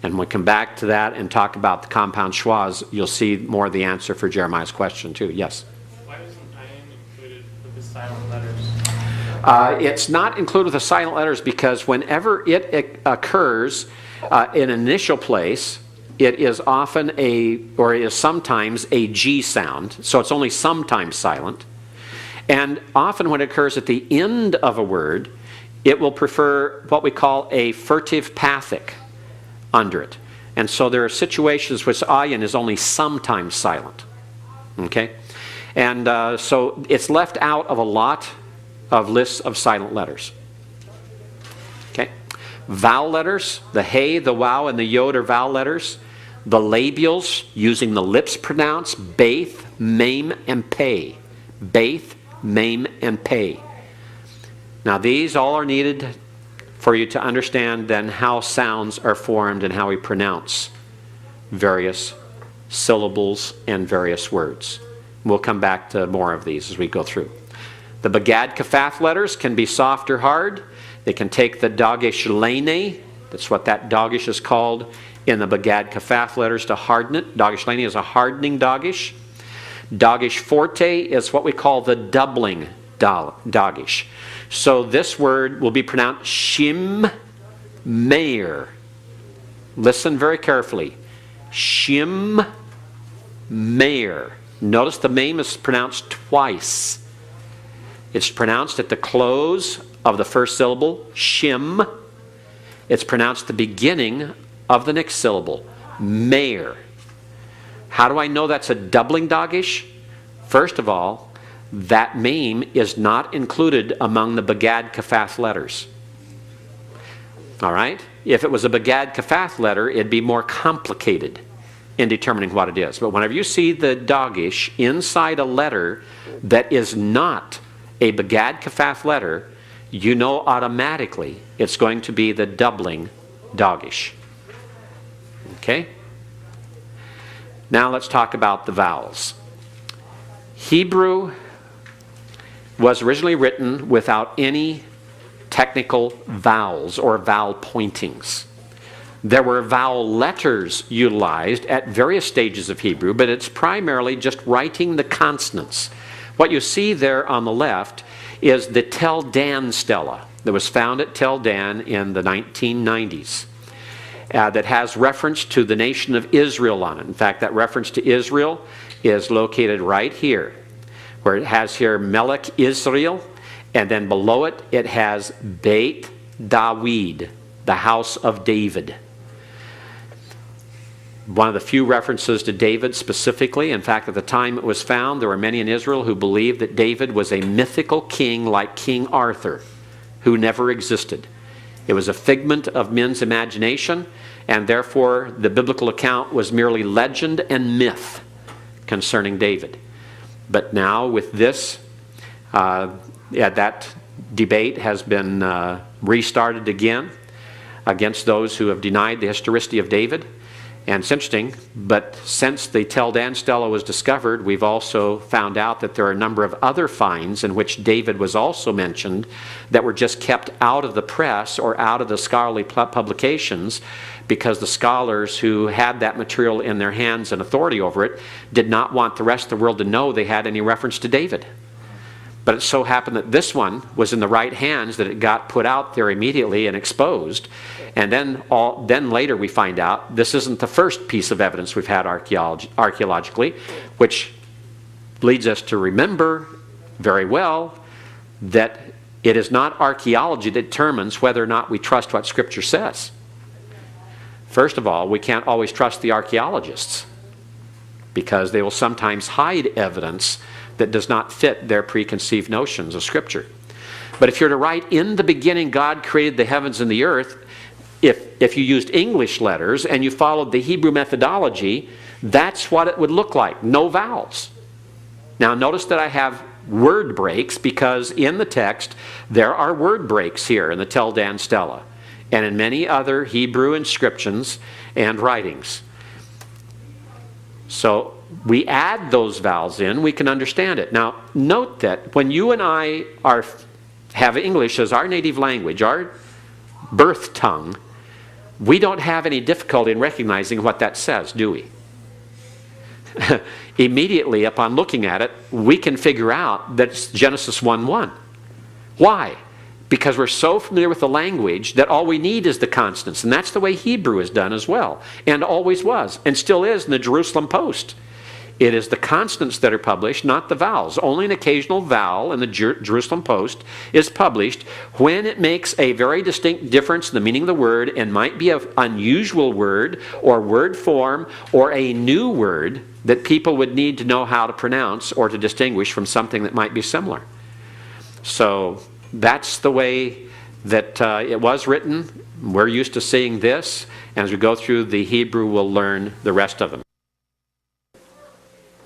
And when we come back to that and talk about the compound schwas, you'll see more of the answer for Jeremiah's question too. Yes? Why isn't ayin included with the silent letters? It's not included with the silent letters because whenever it occurs in an initial place, it is often or is sometimes a G sound, so it's only sometimes silent. And often when it occurs at the end of a word, it will prefer what we call a furtive pathic under it. And so there are situations which ayin is only sometimes silent. Okay? And so it's left out of a lot of lists of silent letters. Okay? Vowel letters, the hey, the wow, and the yod are vowel letters. The labials, using the lips pronounce, baith, mame, and pay. Baith, mame, and pay. Now these all are needed for you to understand then how sounds are formed and how we pronounce various syllables and various words. We'll come back to more of these as we go through. The Bagad Kafaf letters can be soft or hard. They can take the Dagesh Lene, that's what that Dagesh is called in the Bagad Kafaf letters, to harden it. Dagesh Lene is a hardening Dagesh. Dagesh Forte is what we call the doubling Dagesh. So this word will be pronounced Shim Meir. Listen very carefully. Shim Meir. Notice the meme is pronounced twice. It's pronounced at the close of the first syllable, Shim. It's pronounced at the beginning of the next syllable, Meir. How do I know that's a doubling Dagesh? First of all, that meme is not included among the Bagad Kafaf letters. All right? If it was a Bagad Kafaf letter, it'd be more complicated in determining what it is. But whenever you see the Dagesh inside a letter that is not a Bagad Kafaf letter, you know automatically it's going to be the doubling Dagesh. Okay? Now let's talk about the vowels. Hebrew was originally written without any technical vowels or vowel pointings. There were vowel letters utilized at various stages of Hebrew, but it's primarily just writing the consonants. What you see there on the left is the Tel Dan stela that was found at Tel Dan in the 1990s. That has reference to the nation of Israel on it. In fact, that reference to Israel is located right here, where it has here Melech Israel, and then below it, it has Beit David, the house of David. One of the few references to David specifically. In fact, at the time it was found, there were many in Israel who believed that David was a mythical king like King Arthur, who never existed. It was a figment of men's imagination, and therefore the biblical account was merely legend and myth concerning David. But now with this, that debate has been restarted again against those who have denied the historicity of David. And it's interesting, but since the Tel Dan stela was discovered, we've also found out that there are a number of other finds in which David was also mentioned that were just kept out of the press or out of the scholarly publications because the scholars who had that material in their hands and authority over it did not want the rest of the world to know they had any reference to David. But it so happened that this one was in the right hands that it got put out there immediately and exposed. And then later we find out this isn't the first piece of evidence we've had archaeologically, which leads us to remember very well that it is not archaeology that determines whether or not we trust what Scripture says. First of all, we can't always trust the archaeologists because they will sometimes hide evidence that does not fit their preconceived notions of Scripture. But if you're to write, in the beginning God created the heavens and the earth, if you used English letters and you followed the Hebrew methodology, that's what it would look like. No vowels. Now notice that I have word breaks because in the text there are word breaks here in the Tel Dan Stela and in many other Hebrew inscriptions and writings. So we add those vowels in, we can understand it. Now note that when you and I have English as our native language, our birth tongue, we don't have any difficulty in recognizing what that says, do we? Immediately upon looking at it, we can figure out that it's Genesis 1:1. Why? Because we're so familiar with the language that all we need is the consonants. And that's the way Hebrew is done as well, and always was, and still is in the Jerusalem Post. It is the consonants that are published, not the vowels. Only an occasional vowel in the Jerusalem Post is published when it makes a very distinct difference in the meaning of the word and might be an unusual word or word form or a new word that people would need to know how to pronounce or to distinguish from something that might be similar. So that's the way that it was written. We're used to seeing this, and as we go through the Hebrew, we'll learn the rest of them.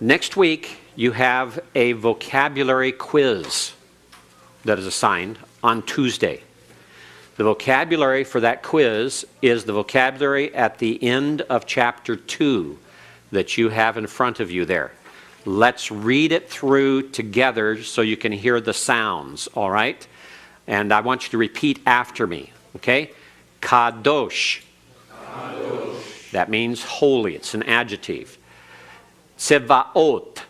Next week, you have a vocabulary quiz that is assigned on Tuesday. The vocabulary for that quiz is the vocabulary at the end of chapter 2 that you have in front of you there. Let's read it through together so you can hear the sounds, all right? And I want you to repeat after me, okay? Kadosh. Kadosh. That means holy. It's an adjective. Tsevaot.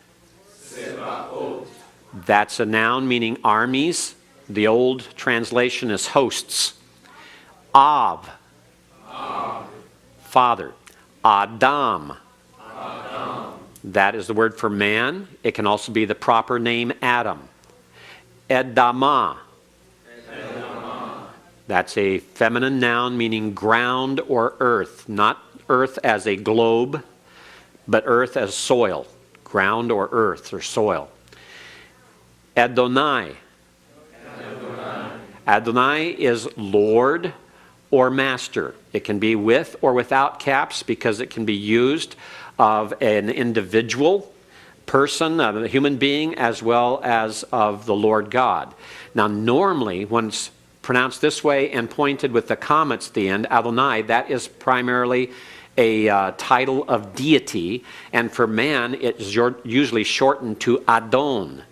Tsevaot. That's a noun meaning armies. The old translation is hosts. Av. Av. Father. Adam. Adam. That is the word for man. It can also be the proper name Adam. Edama. Edama. That's a feminine noun meaning ground or earth. Not earth as a globe, but earth as soil, ground or earth or soil. Adonai. Adonai. Adonai is Lord or Master. It can be with or without caps because it can be used of an individual person, of a human being, as well as of the Lord God. Now normally when it's pronounced this way and pointed with the commas at the end, Adonai, that is primarily a title of deity, and for man it is usually shortened to Adon.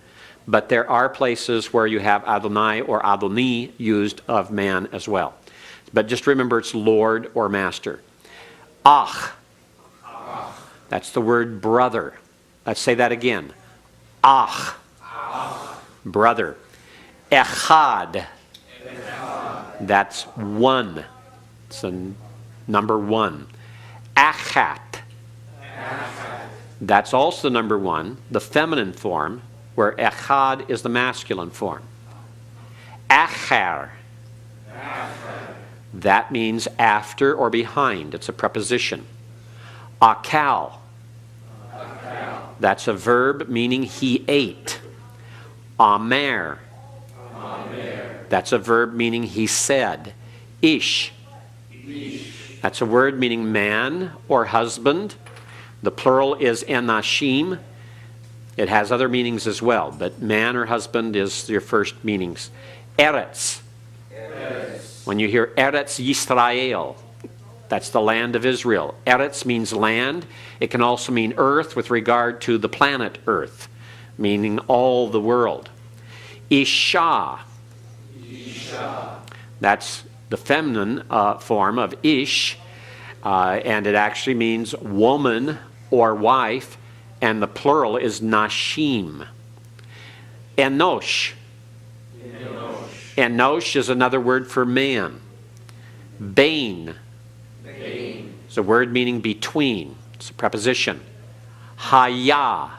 But there are places where you have Adonai or Adoni used of man as well. But just remember it's Lord or Master. Ach. That's the word brother. Let's say that again. Ach. Brother. Echad. That's one. It's a number one. Achat. That's also the number one, the feminine form, where echad is the masculine form. Achar. That means after or behind. It's a preposition. Akal. That's a verb meaning he ate. Amer. That's a verb meaning he said. Ish. That's a word meaning man or husband. The plural is enashim. It has other meanings as well, but man or husband is your first meanings. Eretz. When you hear Eretz Yisrael, that's the land of Israel. Eretz means land. It can also mean earth with regard to the planet Earth, meaning all the world. Isha. That's the feminine form of ish, and it actually means woman or wife, and the plural is nashim. Enosh. Enosh is another word for man. Bain. It's a word meaning between. It's a preposition. Haya.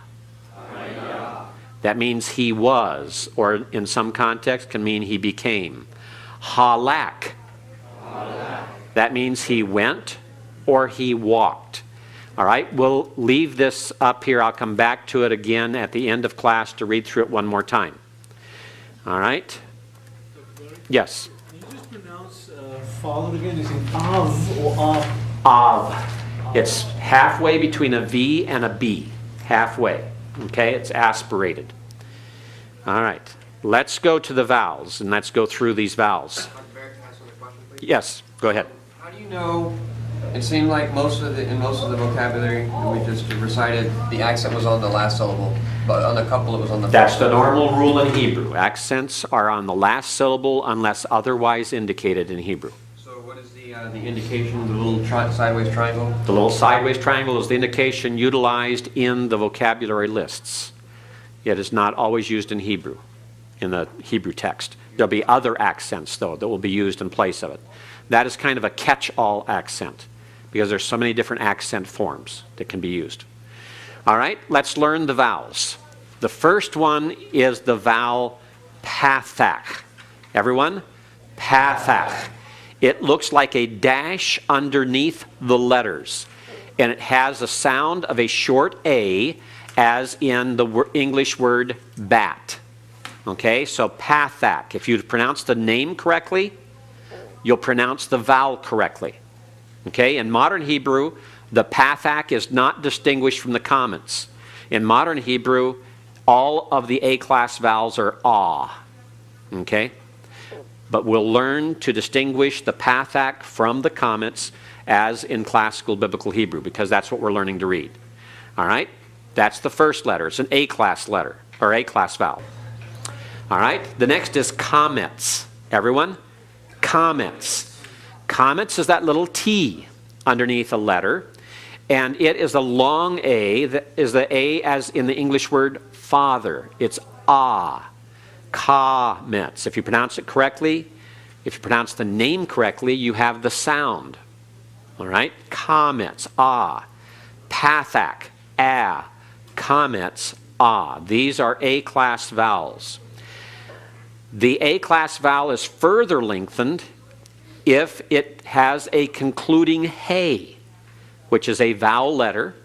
That means he was, or in some context can mean he became. Halak. That means he went or he walked. All right, we'll leave this up here. I'll come back to it again at the end of class to read through it one more time. All right? Yes? Can you just pronounce father again? Is it av or av? Av. It's halfway between a V and a B. Halfway. Okay, it's aspirated. All right, let's go to the vowels and let's go through these vowels. Barrick, can I ask another question, please? Yes, go ahead. How do you know, it seemed like in most of the vocabulary that we just recited, the accent was on the last syllable, but on a couple it was on the That's first the syllable. normal rule in Hebrew. Accents are on the last syllable unless otherwise indicated in Hebrew. So what is the indication, the little sideways triangle? The little sideways triangle is the indication utilized in the vocabulary lists. It is not always used in Hebrew, in the Hebrew text. There'll be other accents, though, that will be used in place of it. That is kind of a catch-all accent, because there's so many different accent forms that can be used. All right, let's learn the vowels. The first one is the vowel pathach. Everyone? Pathach. It looks like a dash underneath the letters, and it has a sound of a short A, as in the English word bat. Okay, so pathach. If you pronounce the name correctly, you'll pronounce the vowel correctly. Okay, in modern Hebrew, the pathach is not distinguished from the comments. In modern Hebrew, all of the A-class vowels are ah. Okay, but we'll learn to distinguish the pathach from the comments as in classical biblical Hebrew, because that's what we're learning to read. All right, that's the first letter. It's an A-class letter, or A-class vowel. All right, the next is comments. Everyone? Comments. Comments is that little T underneath a letter, and it is a long A, that is the A as in the English word father. It's ah. Comments. If you pronounce it correctly, if you pronounce the name correctly, you have the sound. All right? Comments. Ah. Pathach. Ah. Comments. Ah. These are A-class vowels. The A-class vowel is further lengthened if it has a concluding hey, which is a vowel letter,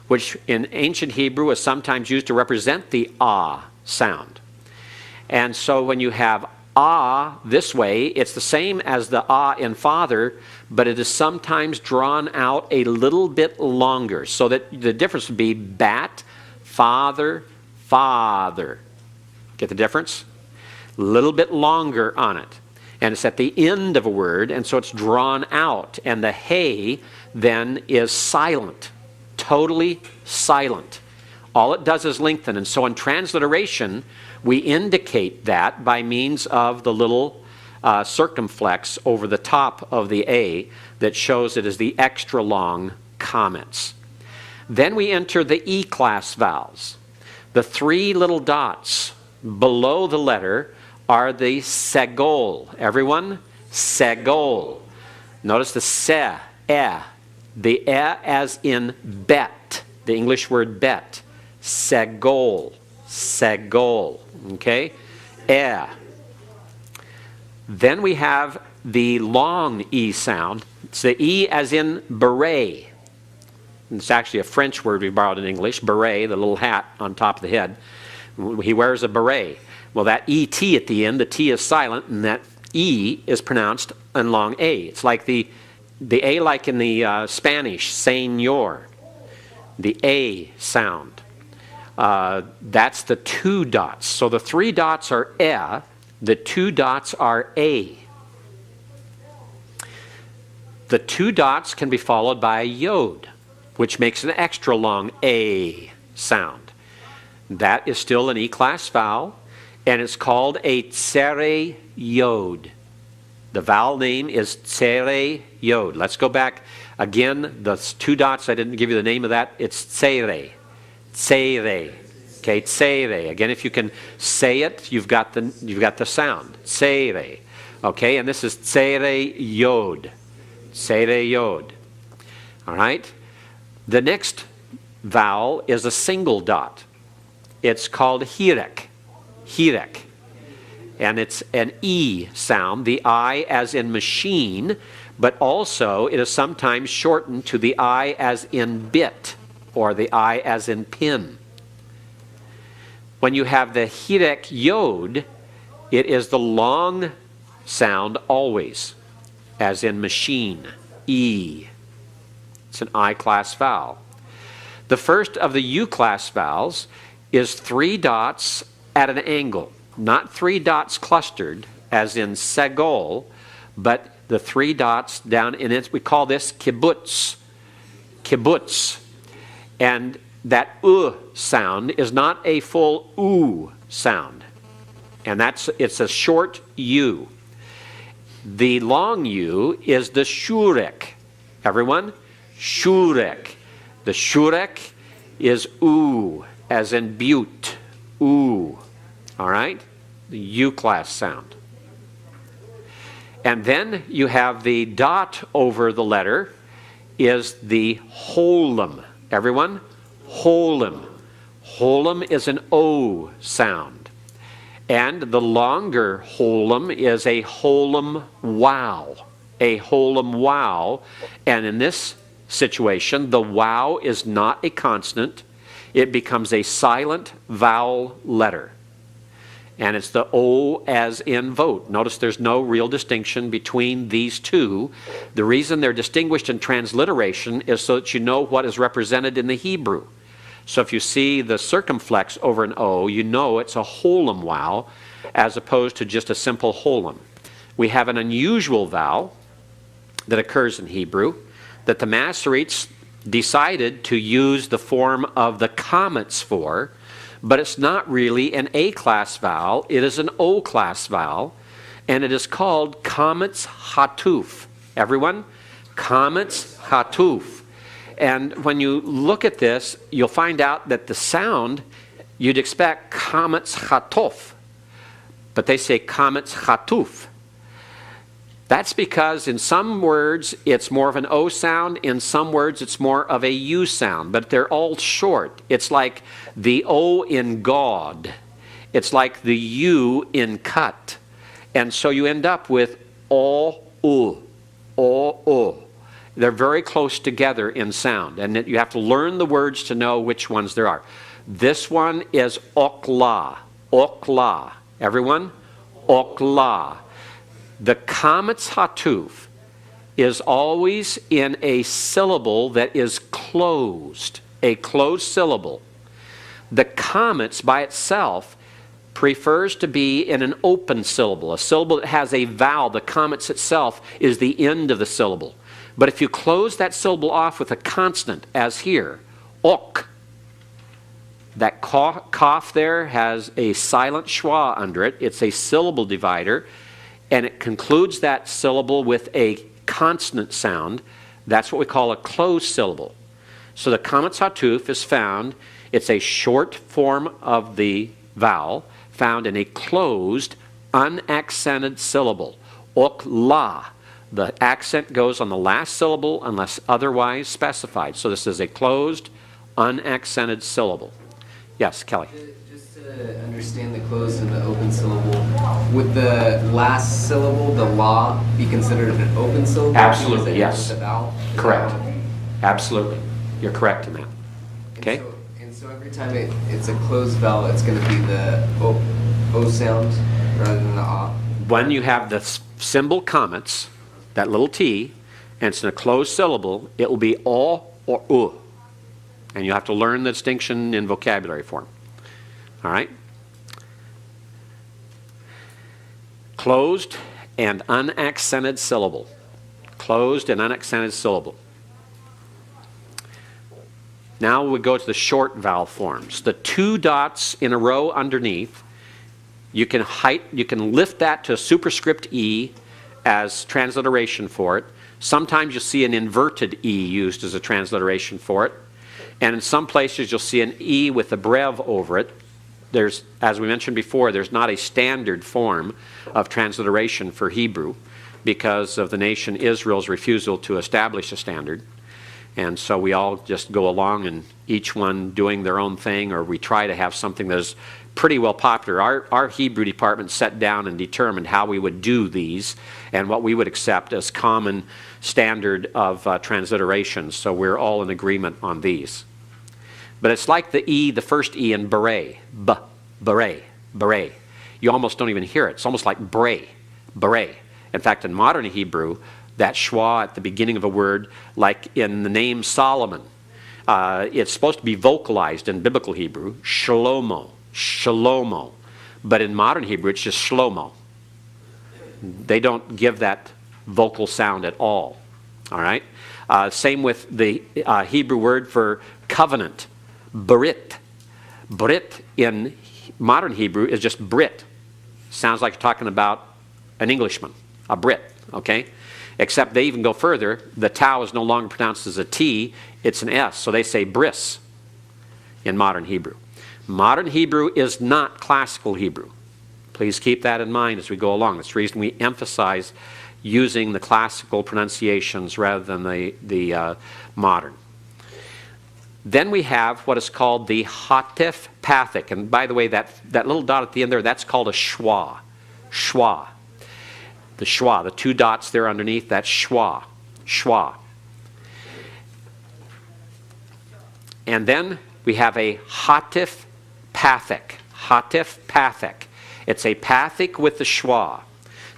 which in ancient Hebrew is sometimes used to represent the ah sound. And so when you have ah this way, it's the same as the ah in father, but it is sometimes drawn out a little bit longer, so that the difference would be bat, father, father. Get the difference? A little bit longer on it. And it's at the end of a word, and so it's drawn out. And the hey then is silent, totally silent. All it does is lengthen. And so in transliteration, we indicate that by means of the little circumflex over the top of the A that shows it as the extra long comments. Then we enter the E-class vowels. The three little dots below the letter are the segol. Everyone? Segol. Notice the se, the as in bet, the English word bet. Segol. Segol. Okay? Then we have the long E sound. It's the E as in beret. It's actually a French word we borrowed in English. Beret, the little hat on top of the head. He wears a beret. Well, that ET at the end, the T is silent, and that E is pronounced in long A. It's like the A like in the Spanish, señor. The A sound. That's the two dots. So the three dots are the two dots are A. The two dots can be followed by a yod, which makes an extra long A sound. That is still an E-class vowel, and it's called a tsere yod. The vowel name is tsere yod. Let's go back again. The two dots, I didn't give you the name of that. It's tsere. Tsere. Okay, tsere. Again, if you can say it, you've got the sound. Tsere. Okay, and this is tsere yod. Tsere yod. All right. The next vowel is a single dot. It's called hirek. Hirek. And it's an E sound, the I as in machine, but also it is sometimes shortened to the I as in bit or the I as in pin. When you have the hirek yod, it is the long sound always, as in machine, E. It's an I-class vowel. The first of the U-class vowels is 3 dots at an angle, not 3 dots clustered, as in segol, but the 3 dots down in it. We call this kibbutz. Kibbutz. And that sound is not a full sound. And it's a short U. The long U is the shurek. Everyone? Shurek. The shurek is as in butte. All right? The U-class sound. And then you have the dot over the letter is the holum. Everyone? Holum. Holum is an O sound. And the longer holum is a holum wow. A holum wow. And in this situation, the wow is not a consonant. It becomes a silent vowel letter. And it's the O as in vote. Notice there's no real distinction between these two. The reason they're distinguished in transliteration is so that you know what is represented in the Hebrew. So if you see the circumflex over an O, you know it's a holum wow as opposed to just a simple holum. We have an unusual vowel that occurs in Hebrew that the Masoretes decided to use the form of the comets for, but it's not really an A-class vowel. It is an O-class vowel, and it is called comets hatuf. Everyone? Comets hatuf. And when you look at this, you'll find out that the sound, you'd expect comets hatof, but they say comets hatuf. That's because in some words it's more of an O sound, in some words it's more of a U sound, but they're all short. It's like the O in God. It's like the U in cut. And so you end up with O-U, O-U. They're very close together in sound, and you have to learn the words to know which ones there are. This one is okla, okla. Everyone? Okla. The comets hatuf is always in a syllable that is closed, a closed syllable. The comets by itself prefers to be in an open syllable, a syllable that has a vowel. The comets itself is the end of the syllable. But if you close that syllable off with a consonant, as here, ok, that cough there has a silent schwa under it. It's a syllable divider, and it concludes that syllable with a consonant sound. That's what we call a closed syllable. So the comets hatuf is found, it's a short form of the vowel, found in a closed, unaccented syllable. Ok-la. The accent goes on the last syllable unless otherwise specified. So this is a closed, unaccented syllable. Yes, Kelly. Just to understand the closed and the open syllable, would the last syllable, the la, be considered an open syllable? Absolutely, yes. The vowel? Correct. Absolutely. You're correct in that. Okay? And so every time it's a closed vowel, it's going to be the O sound rather than the ah? When you have the symbol comets, that little T, and it's in a closed syllable, it will be O or U. And you have to learn the distinction in vocabulary form. All right? Closed and unaccented syllable. Closed and unaccented syllable. Now we go to the short vowel forms. The 2 dots in a row underneath, you can lift that to a superscript E as transliteration for it. Sometimes you'll see an inverted E used as a transliteration for it. And in some places you'll see an E with a brev over it. There's, as we mentioned before, there's not a standard form of transliteration for Hebrew because of the nation Israel's refusal to establish a standard. And so we all just go along and each one doing their own thing, or we try to have something that is pretty well popular. Our Hebrew department sat down and determined how we would do these and what we would accept as common standard of transliteration. So we're all in agreement on these. But it's like the E, the first E in beret. Beret, beret. You almost don't even hear it. It's almost like bray, beret. In fact, in modern Hebrew, that schwa at the beginning of a word, like in the name Solomon, it's supposed to be vocalized in biblical Hebrew, shlomo, shlomo. But in modern Hebrew, it's just shlomo. They don't give that vocal sound at all. All right? Same with the Hebrew word for covenant, brit. Brit in modern Hebrew is just Brit. Sounds like you're talking about an Englishman, a Brit, okay? Except they even go further. The tau is no longer pronounced as a T, it's an S. So they say bris in modern Hebrew. Modern Hebrew is not classical Hebrew. Please keep that in mind as we go along. That's the reason we emphasize using the classical pronunciations rather than the modern. Then we have what is called the Hatif Pathic. And by the way, that little dot at the end there, that's called a schwa. Schwa. The schwa, the two dots there underneath, that's schwa. Schwa. And then we have a Hatif Pathic. Hatif Pathic. It's a pathic with the schwa.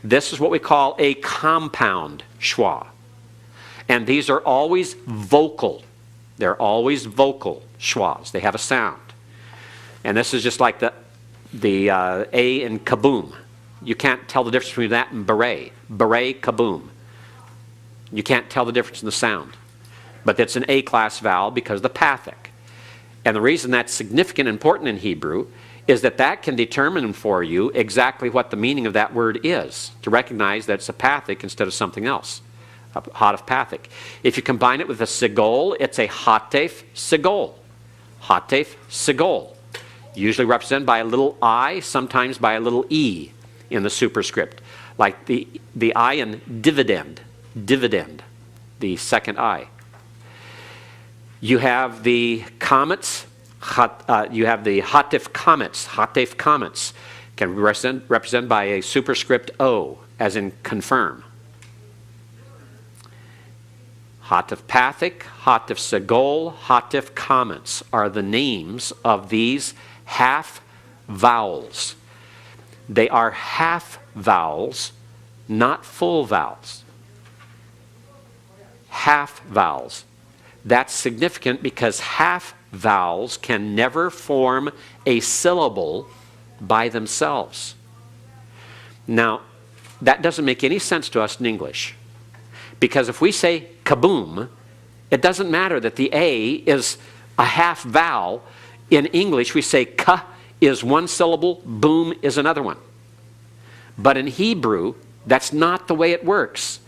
This is what we call a compound schwa. And these are always vocal. They're always vocal schwas. They have a sound. And this is just like the A in kaboom. You can't tell the difference between that and beret. Beret, kaboom. You can't tell the difference in the sound. But it's an A-class vowel because of the pathic. And the reason that's significant and important in Hebrew is that can determine for you exactly what the meaning of that word is, to recognize that it's a pathic instead of something else. A Hatif Pathic. If you combine it with a sigol, it's a Hatif sigol. Hatif sigol. Usually represented by a little I, sometimes by a little E in the superscript. Like the I in dividend. Dividend. The second I. You have the comets. You have the Hatif comets. Hatif comets can be represented by a superscript O, as in confirm. Hatif Pathic, Hatif Segol, Hatif Comets are the names of these half vowels. They are half vowels, not full vowels. Half vowels. That's significant because half vowels can never form a syllable by themselves. Now, that doesn't make any sense to us in English. Because if we say kaboom, it doesn't matter that the A is a half vowel. In English, we say ka is one syllable, boom is another one. But in Hebrew, that's not the way it works.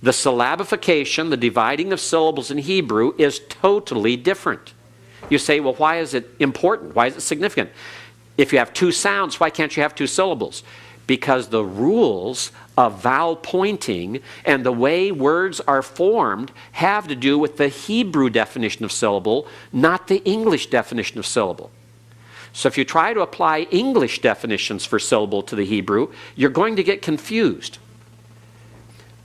The syllabification, the dividing of syllables in Hebrew is totally different. You say, well, why is it important? Why is it significant? If you have two sounds, why can't you have two syllables? Because the rules of vowel pointing and the way words are formed have to do with the Hebrew definition of syllable, not the English definition of syllable. So if you try to apply English definitions for syllable to the Hebrew, you're going to get confused.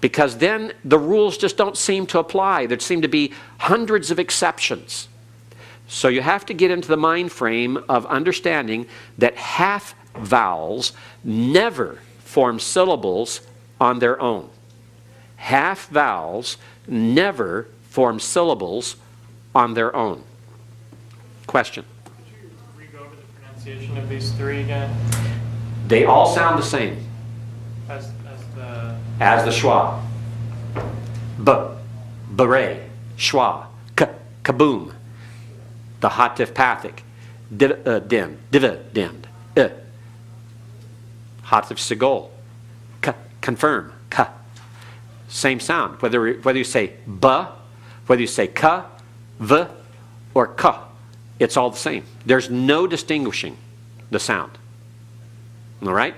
Because then the rules just don't seem to apply. There seem to be hundreds of exceptions. So you have to get into the mind frame of understanding that half vowels never form syllables on their own. Half vowels never form syllables on their own. Question? Could you re-go over the pronunciation of these three again? They all sound the same. As the schwa. Beret, schwa, kaboom. The Hatif Pathic, dividend, Hatif Segol, confirm, ka. Same sound, whether you say ba, whether you say ka, v, or ka, it's all the same. There's no distinguishing the sound. All right?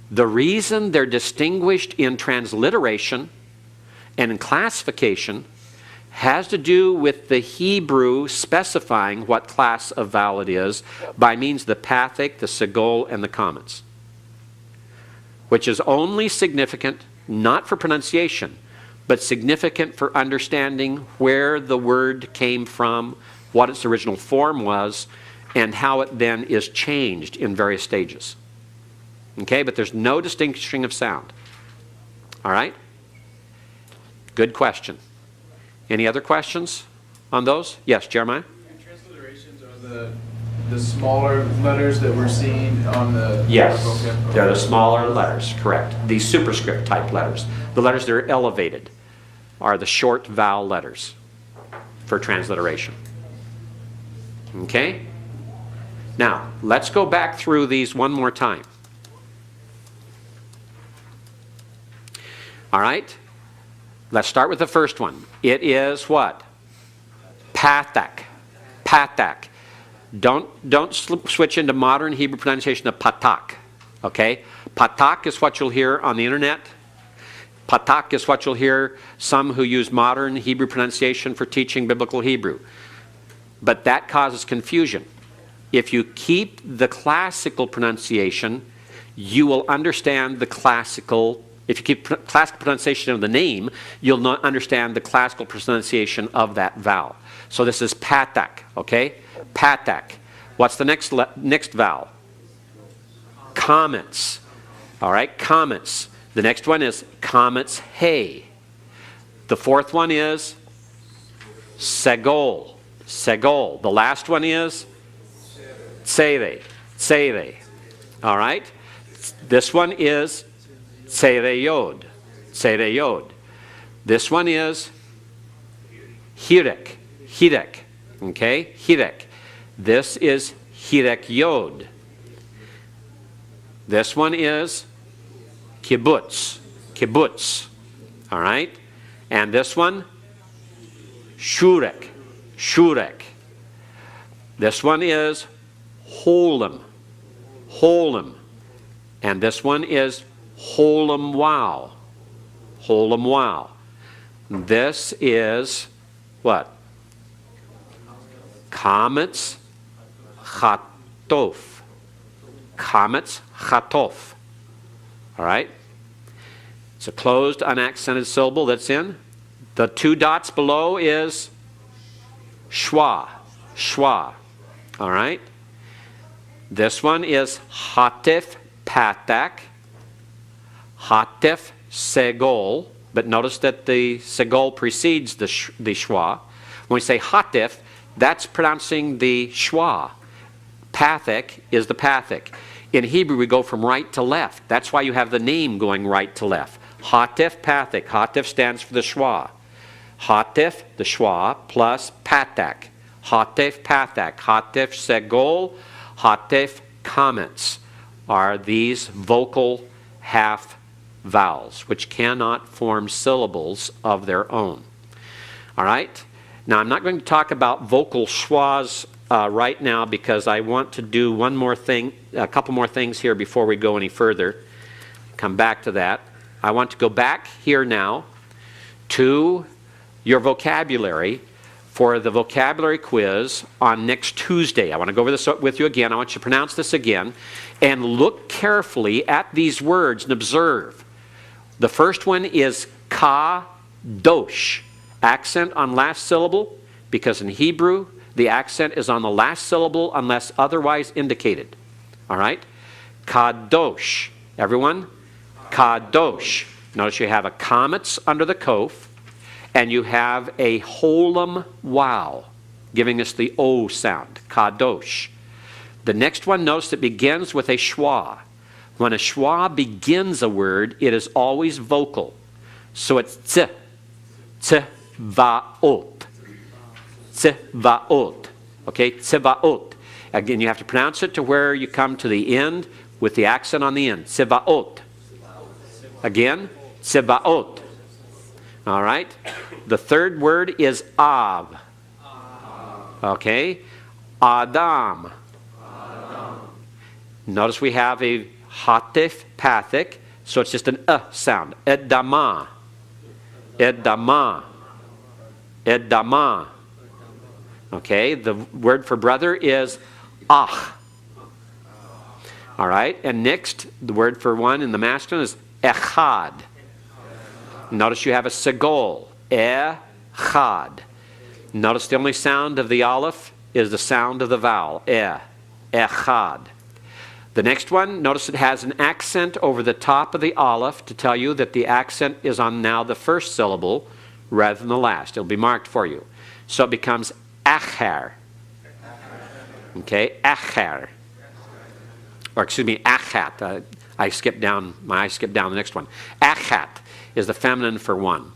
The reason they're distinguished in transliteration and in classification has to do with the Hebrew specifying what class of vowel it is by means of the pathic, the segol, and the comments, which is only significant not for pronunciation, but significant for understanding where the word came from, what its original form was, and how it then is changed in various stages. Okay, but there's no distinction of sound. All right? Good question. Any other questions on those? Yes, Jeremiah? Transliterations are the smaller letters that we're seeing on the... Yes, Okay. they're the smaller letters, correct. The superscript type letters. The letters that are elevated are the short vowel letters for transliteration. Okay? Now, let's go back through these one more time. All right? Let's start with the first one. It is what? Patak. Patak. Don't switch into modern Hebrew pronunciation of patak. Okay? Patak is what you'll hear on the internet. Patak is what you'll hear some who use modern Hebrew pronunciation for teaching biblical Hebrew. But that causes confusion. If you keep the classical pronunciation, you will understand the classical. If you keep classical pronunciation of the name, you'll not understand the classical pronunciation of that vowel. So this is patak, okay? Patak. What's the next vowel? Comments. All right, comments. The next one is comments hey. The fourth one is segol. Segol. The last one is tseve. Tseve. All right? This one is tseveyod. Tseveyod. This one is hirek. Hirek. Okay? Hirek. This is hirek yod. This one is kibbutz. Kibbutz. All right? And this one, shurek. Shurek. This one is holem. Holem. And this one is holem wow. Holem wow. This is what? Kametz chatof. Kametz chatof. All right? It's a closed, unaccented syllable that's in. The two dots below is schwa. Schwa. All right? This one is hatif patak. Hatif segol. But notice that the segol precedes the schwa. When we say hatif, that's pronouncing the schwa. Pathic is the pathic. In Hebrew, we go from right to left. That's why you have the name going right to left. Hatif pathic. Hatif stands for the schwa. Hatif, the schwa, plus patak. Hatif patak. Hatif segol. Hatif comments are these vocal half vowels, which cannot form syllables of their own. All right? Now, I'm not going to talk about vocal schwas right now because I want to do one more thing, a couple more things here before we go any further. Come back to that. I want to go back here now to your vocabulary for the vocabulary quiz on next Tuesday. I want to go over this with you again. I want you to pronounce this again and look carefully at these words and observe. The first one is kadosh. Accent on last syllable, because in Hebrew, the accent is on the last syllable unless otherwise indicated. All right? Kadosh. Everyone? Kadosh. Notice you have a kametz under the kof, and you have a holem wow, giving us the O sound. Kadosh. The next one, notice it begins with a schwa. When a schwa begins a word, it is always vocal. So it's tz, tzvaot. Tzvaot. Okay, tzvaot. Again, you have to pronounce it to where you come to the end with the accent on the end. Tzvaot. Again, tzvaot. All right. The third word is av. Okay. Adam. Notice we have a hatif pathic, so it's just an sound. Edama. Edama. Edama. Okay, the word for brother is ach. All right, and next, the word for one in the masculine is echad. Notice you have a segol, echad. Notice the only sound of the aleph is the sound of the vowel, echad. The next one, notice it has an accent over the top of the aleph to tell you that the accent is on now the first syllable rather than the last. It'll be marked for you. So it becomes acher. Okay, acher. Or excuse me, achat. My eye skipped down the next one. Achat is the feminine for one.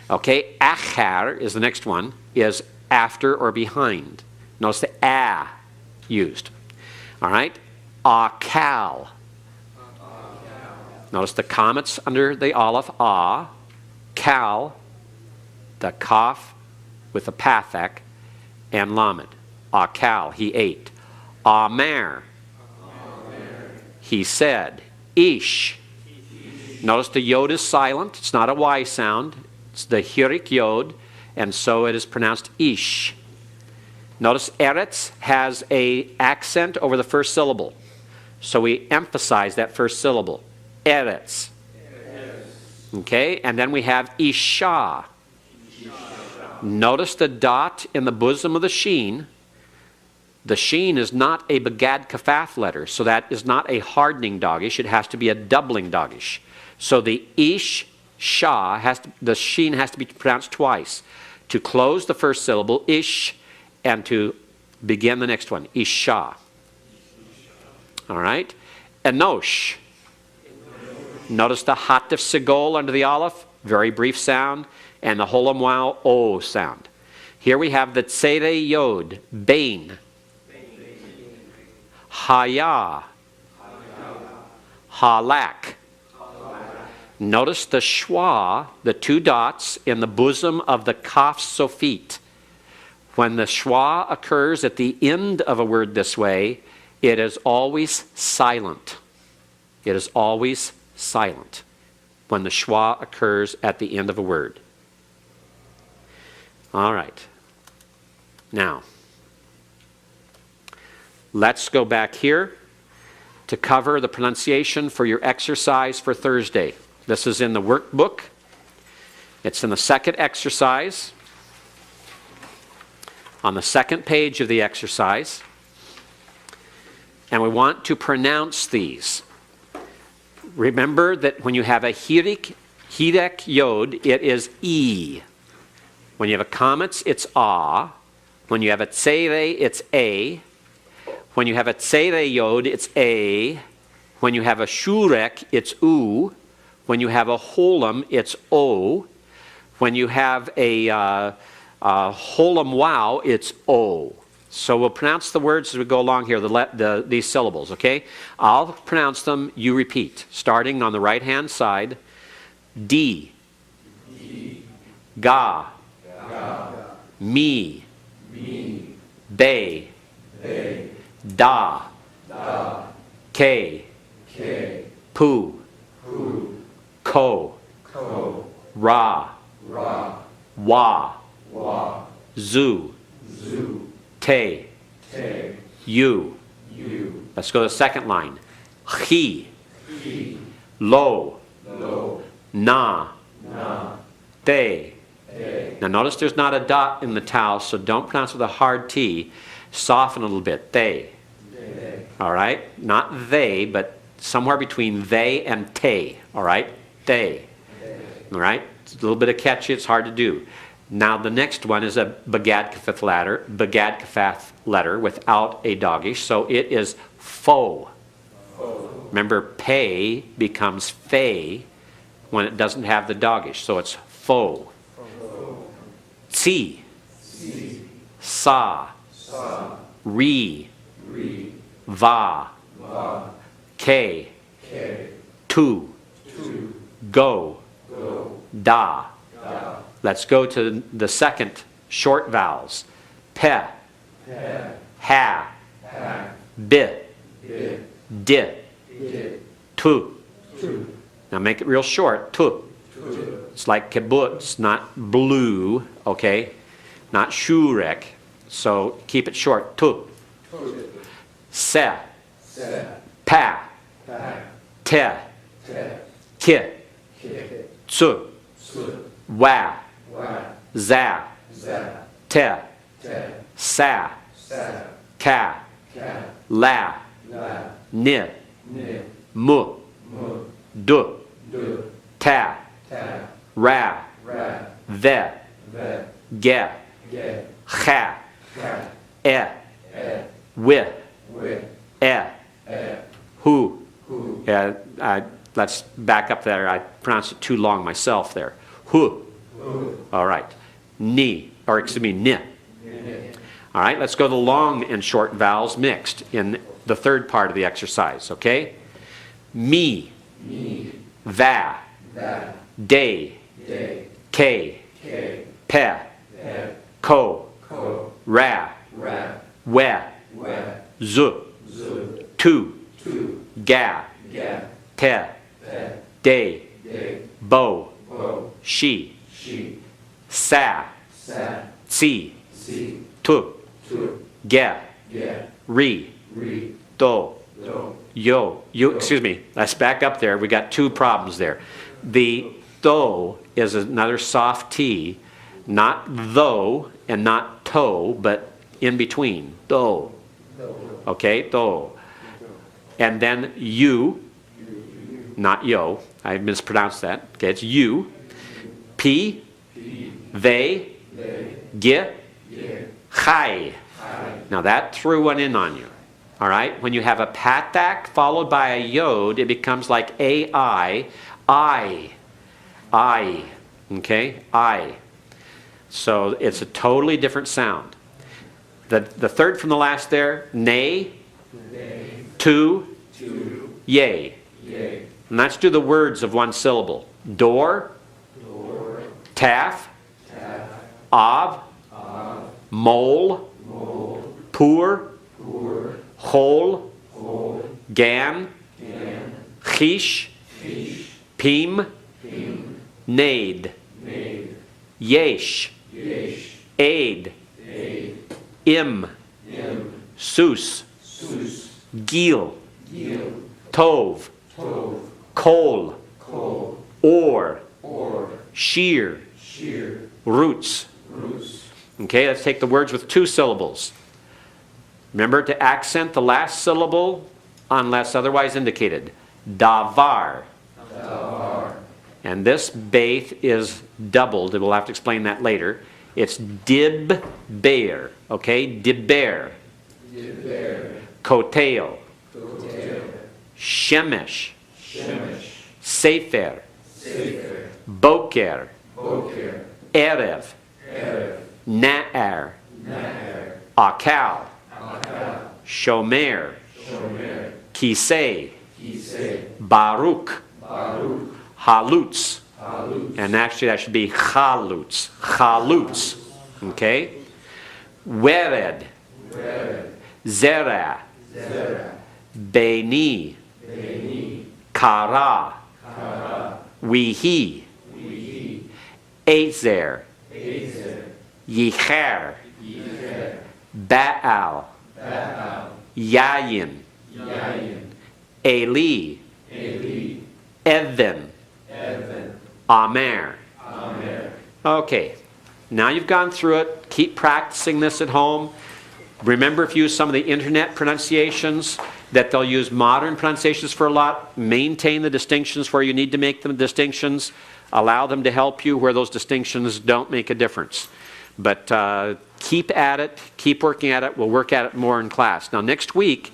Okay, achar is the next one, is after or behind. Notice the a used. All right, akal. Notice the comets under the aleph, a, kal, the kaf with the pathak, and lamed. Akal, he ate. Amer, he said. Ish. Notice the yod is silent. It's not a Y sound. It's the hirik yod, and so it is pronounced ish. Notice eretz has a accent over the first syllable. So we emphasize that first syllable. Eretz. Okay, and then we have isha. Notice the dot in the bosom of the sheen. The sheen is not a begad kafaf letter, so that is not a hardening dogish. It has to be a doubling dogish. So the ish, sha, the sheen has to be pronounced twice. To close the first syllable, ish, and to begin the next one, isha. All right? Enosh. Notice the hatif segol under the aleph, very brief sound, and the holam wow, o sound. Here we have the tsere yod, bain. Haya, halak. Notice the schwa, the two dots in the bosom of the kaf sofit. When the schwa occurs at the end of a word this way, it is always silent. It is always silent when the schwa occurs at the end of a word. All right. Now, let's go back here to cover the pronunciation for your exercise for Thursday. This is in the workbook. It's in the second exercise. On the second page of the exercise. And we want to pronounce these. Remember that when you have a hirek yod, it is E. When you have a comets, it's A. When you have a tsere, it's A. When you have a tsere yod, it's A. When you have a shurek, it's U. When you have a holam, it's O. When you have a holam wow, it's O. So we'll pronounce the words as we go along here, these syllables, okay? I'll pronounce them, you repeat. Starting on the right-hand side, D. Ga. Me. Be. Da. Ke. Pu. Ko. Ra. Wa. Zu. Te. You. Let's go to the second line. Chi. Lo. Na. Te. Now notice there's not a dot in the tau, so don't pronounce with a hard T. Soften a little bit. They. All right? Not they, but somewhere between they and te. All right? They. All right? It's a little bit of catchy. It's hard to do. Now the next one is a begad kafaf letter without a dogish, so it is fo. Remember, pay becomes fey when it doesn't have the dogish, so it's fo. Tsi. Sa. Ri. Va. Ke. Tu. Go. Da. Let's go to the second short vowels. Pe. Ha. Bi. Di. Tu. Now make it real short. Tu. It's like kibbutz, not blue, okay? not shurek. So keep it short. Tu. Se. Pa. Te. Ki. Tsu. Wa. Za. Te. Sa. Ka. La. Ni. Mu. Du. Ta. Ra. Ve. Ge. Cha. E. Wi. E. Hu. Let's back up there. I pronounced it too long myself there. Hu. All right. Ni. Or excuse me, ni. All right, let's go to the long and short vowels mixed in the third part of the exercise, okay? Me. Va. De. Ke. Pe. Ko. Ra. We. Zu. Tu. Ga. Te. De. Bo. She. Sa. Si. Tu. Ge. Re. Do. Yo. Excuse me. Let's back up there. We got two problems there. The do is another soft T, not though and not toe, but in between. Do. Okay, do. And then you, not yo. I mispronounced that. Okay, it's you. P. They. Ge. Chai. Now that threw one in on you. All right? When you have a patak followed by a yod, it becomes like AI. I. Okay? I. So it's a totally different sound. The third from the last there, nay, to, yea. And let's do the words of one syllable. Door, taf, av, mole, poor, hole, gan, chish, pim, nade, yesh, aid, im, sus, gil, tov, kol, or, shear, roots. Okay, let's take the words with two syllables. Remember to accent the last syllable unless otherwise indicated. Davar. And this baith is doubled. We'll have to explain that later. It's dib bear. Okay, diber. Kotel. Shemesh. Sefer. Boker. Erev. Na'ar. Akal. Shomer. Kisei. Baruch. Halutz. And actually that should be chalutz. Chalutz. Okay? Wered. Zera. Beni. Kara. Wihi. Ezer. Yicher. Baal. Yayin. Eli. Evan. Amer. Okay. Now you've gone through it. Keep practicing this at home. Remember, if you use some of the internet pronunciations, that they'll use modern pronunciations for a lot. Maintain the distinctions where you need to make them distinctions. Allow them to help you where those distinctions don't make a difference. But keep at it. Keep working at it. We'll work at it more in class. Now next week,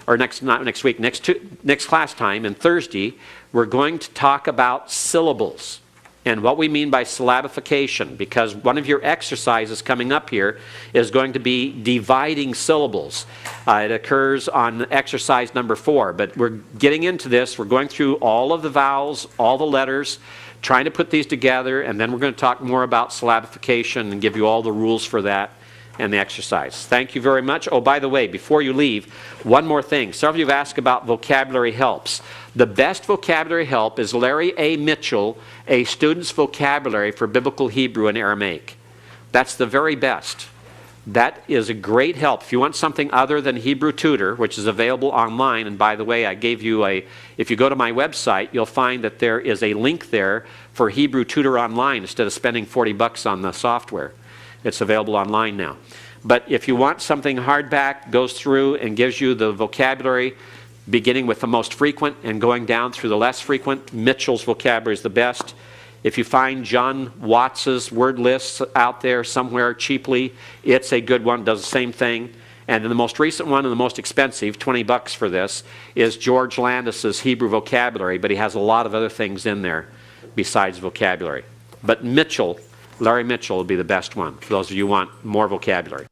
or next class time, and Thursday, we're going to talk about syllables and what we mean by syllabification, because one of your exercises coming up here is going to be dividing syllables. It occurs on exercise number 4, but we're getting into this. We're going through all of the vowels, all the letters, trying to put these together, and then we're going to talk more about syllabification and give you all the rules for that and the exercise. Thank you very much. Oh, by the way, before you leave, one more thing. Several of you have asked about vocabulary helps. The best vocabulary help is Larry A. Mitchell, A Student's Vocabulary for Biblical Hebrew and Aramaic. That's the very best. That is a great help. If you want something other than Hebrew Tutor, which is available online, and by the way, I gave you if you go to my website, you'll find that there is a link there for Hebrew Tutor Online instead of spending $40 on the software. It's available online now. But if you want something hardback, goes through and gives you the vocabulary, beginning with the most frequent and going down through the less frequent, Mitchell's vocabulary is the best. If you find John Watts's word lists out there somewhere cheaply, it's a good one, does the same thing. And then the most recent one and the most expensive, $20 for this, is George Landis's Hebrew vocabulary, but he has a lot of other things in there besides vocabulary. But Mitchell, Larry Mitchell would be the best one for those of you who want more vocabulary.